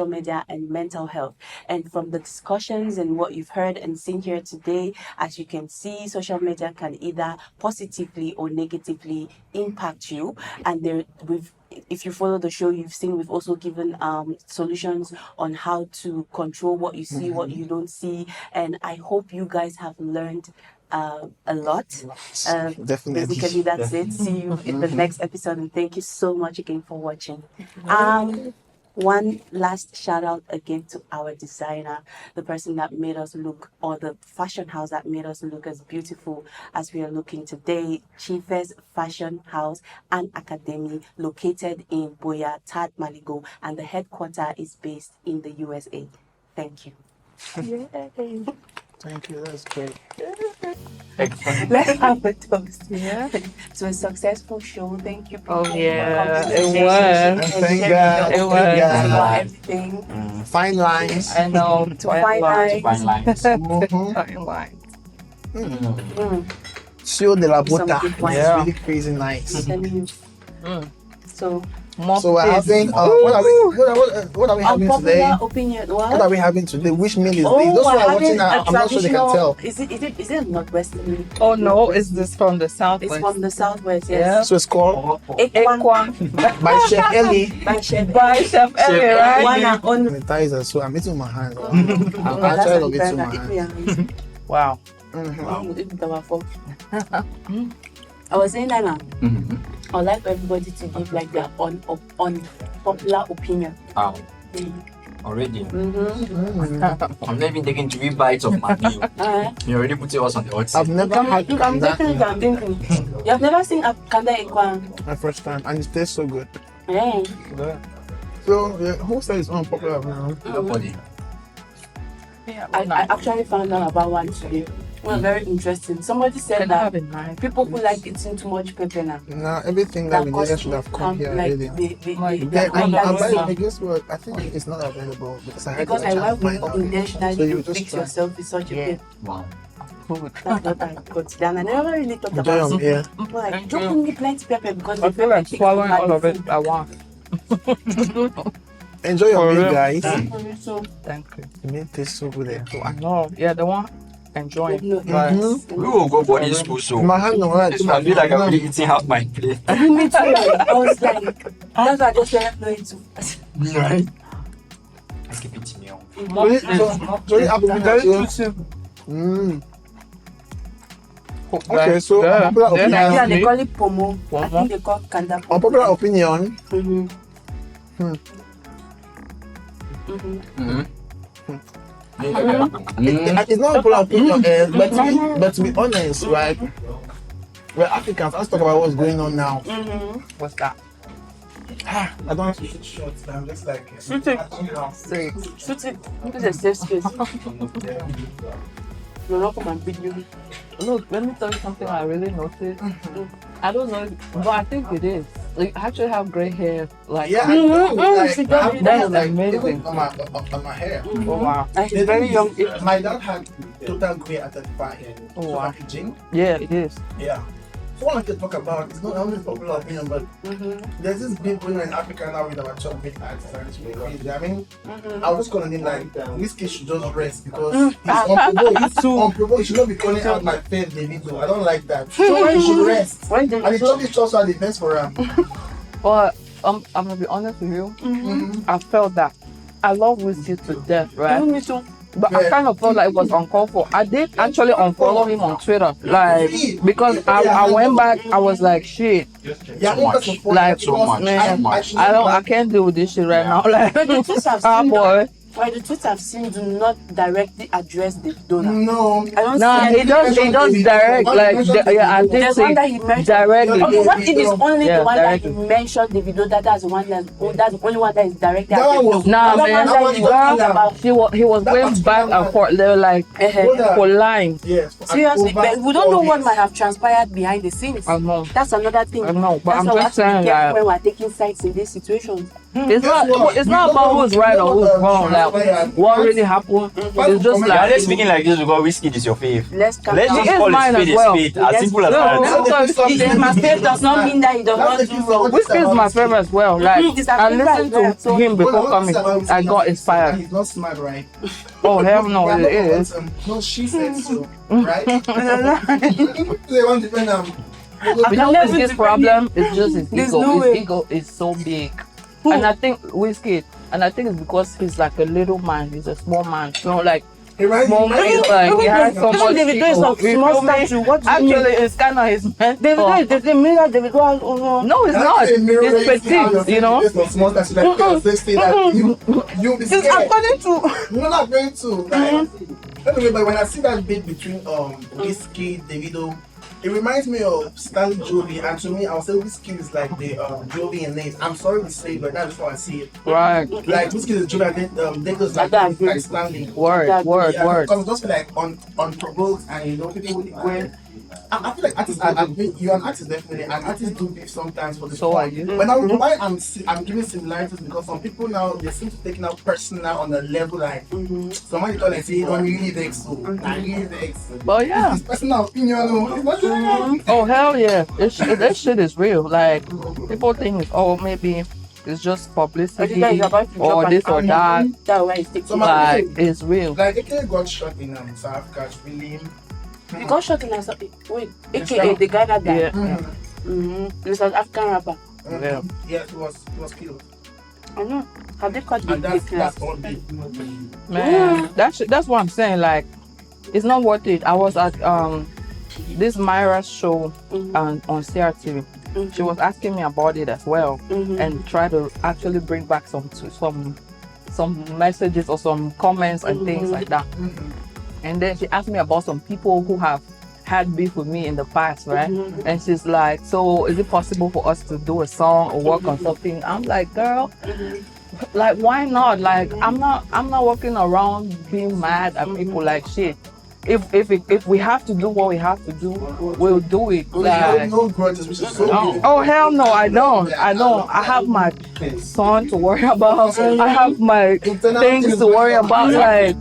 media and mental health. And from the discussions and what you've heard and seen here today, as you can see, social media can either positively or negatively impact you. And if you follow the show, you've seen we've also given solutions on how to control what you see, what you don't see. And I hope you guys have learned a lot. Definitely. Basically, that's it. See you in the next episode, and thank you so much again for watching. One last shout out again to our designer, the person that made us look, or the fashion house that made us look as beautiful as we are looking today. Chiefest Fashion House and Academy, located in Boya, Tad Maligo, and the headquarters is based in the USA. Thank you. Yay. Thank you. That's great. Let's have a toast. Yeah. To a successful show. Thank you. People, Oh, yeah. for coming It today was. and Thank sharing God. your It was. opinions about Yeah. everything. Fine lines. I know. To fine lines. Fine lines. Mhm. Fine lines. Sio de la Some Bota. good ones. It's Yeah. really crazy nice. Telling you. So, So we're having what are we having today? unpopular opinion. What are we having today? Which meal is this? Those who we're are having watching, a I'm not sure they can traditional- tell. Is it a Northwestern meal? Oh, no. Is this from the It's Southwest? from the Southwest, Yeah. yes. So it's called Ekwan. by Chef Ellie. By Chef By Chef Ellie, right? One and only. Sanitizer, so I'm eating with my hands. I'm actually love eating with my hands. Wow. I was saying that now. I would like for everybody to give like their unpopular opinion. Wow. Already. Mm-hmm. I'm not even taking 3 bites of my meal. You already put us on the hot I've seat. never had I'm that. thinking, I'm thinking. You have never seen a kanda ekwan? My first time, and it tastes so good. Yeah. So who said it's unpopular now? Nobody. I actually found out about one today. It was very interesting. Somebody said Can I have that in mind? people who like eating too much pepper now. Now everything that we needed should have come here like already. they I guess what I think it's not available because I had because to I check went mine out. intentionally So you to just fix try. yourself with such a Yeah. thing. Wow. That's what I got down. I never really thought Enjoy about them it. here. People like, don't give me plenty pepper because I the feel pepper like takes swallowing over all the of it food. at once. Enjoy your For meal, real. guys. So, Thank you. The meal tastes so good. There. I know. Yeah, the one enjoying. no, But We will go boarding school soon. My hand on right. I feel like I'm really eating half my plate. me too. I was like, that's why I just said no to. Right? Let's keep it meal. Sorry, apple. Okay, so Yeah. unpopular Yeah. opinion. Yeah, they call it pomo. I Pomo. think they call kanda pomo. Unpopular opinion. It's not unpopular opinion, but to be honest, right? We're Africans. Let's talk about what's going on now. what's that? I don't want to shoot shots. I'm just like. Shoot it. Shoot it. This is a safe space. You're not come and beat you. Look, let me tell you something I really noticed. I don't know, but I think it is. Like, I actually have gray hair. Like, Yeah, That's amazing. On my hair. Oh, wow. And she's very young. My dad had total gray at 35. Oh, wow. Gene. Yeah, it is. Yeah. So what I can talk about, it's not only popular opinion, but there's this big going on in Africa now with our chop big artists and it's really crazy. I mean, I was just calling him like, Whiskey should just rest because he's unprovoked. He's unprovoked. He should not be calling out my fair Davido. I don't like that. So he should rest. When they And the chop is just are the best for him. But I'm gonna be honest with you. I felt that. I love whiskey to death, right? me too. But I kind of felt like it was uncalled for. I did actually unfollow him on Twitter, like because I went back. I was like, shit, Yeah, So much. like So much. man, So much. I can't deal with this shit right now. Like, But the tweets I've ah seen, boy, the tweets I've seen do not directly address the donor. No. I don't nah, see he does direct, like, yeah, I did There's say one that he mentioned. directly. Okay, what if it's only Yeah, the one directly. that he mentioned the video that's the one that's the only one that is directly That one was- Nah, Other man, one that he was talking about. he was going back and forth. They were like for line. Yes. Seriously, but we don't know what might have transpired behind the scenes. I know. That's another thing. I know, but That's I'm why we just have to be saying careful that when we're taking sides in these situations. it's not about who's right or who's wrong. Like what really happened. It's just You're like just speaking like this because whiskey is your fave. Let's calm Let's down. just It is call mine it as spade well. a spade. As simple as No, that. If it's my favorite does not mean that he does not do wrong. whiskey is my favorite as well. Like It's a I favorite listened as well. to him before coming. I got inspired. He's not smart, right? Oh hell no, Yeah, it is. No, she said so, right? They want to defend You know whiskey's problem is just his There's ego. no His way. ego is so big. And I think whiskey, and I think it's because he's like a little man. He's a small man. You know, like moment. Like he has so much. Davido is a small statue. What do you mean? Actually, it's kind of his mentor. Davido is the mirror. Davido has. No, it's not. It's petite, you know. It's not small. That's like you'll be scared. It's according to. You're not going to. Like, anyway, but when I see that bit between Whiskey, Davido, it reminds me of Stan Jovi, and to me, I'll say Whiskey is like the Jovi in names. I'm sorry to say, but that's how I see it. Right. Like Whiskey is Jovi, and then Davido's like Stanley. Word. Because just like unprovoked, and you know, people when. I feel like artists you're an artist definitely, and artists do beef sometimes for the So fun. are you. But now why I'm giving similarities because some people now they seem to take it out personal on a level like somebody call and say you don't really vex so I really vex. But yeah. It's personal opinion. Oh hell yeah! That shit is real. Like people think, oh maybe it's just publicity or this or that. Like it's real. Like AK got shot in South Africa. Really. He got shot in a AKA the guy that died. He was an African rapper. Yeah. Yeah, he was killed. I know. Have they caught the And that's all big. Man, that's what I'm saying. Like, it's not worth it. I was at this Myra's show on CRTV. She was asking me about it as well, and try to actually bring back some messages or some comments and things like that. And then she asked me about some people who have had beef with me in the past, right? And she's like, so is it possible for us to do a song or work on something? I'm like, girl, like why not? Like I'm not walking around being mad at people like shit. If we have to do what we have to do, we'll do it. Like, no grudges, which is so no. good. Oh hell no, I don't. I have my son to worry about. I have my things to worry about. Like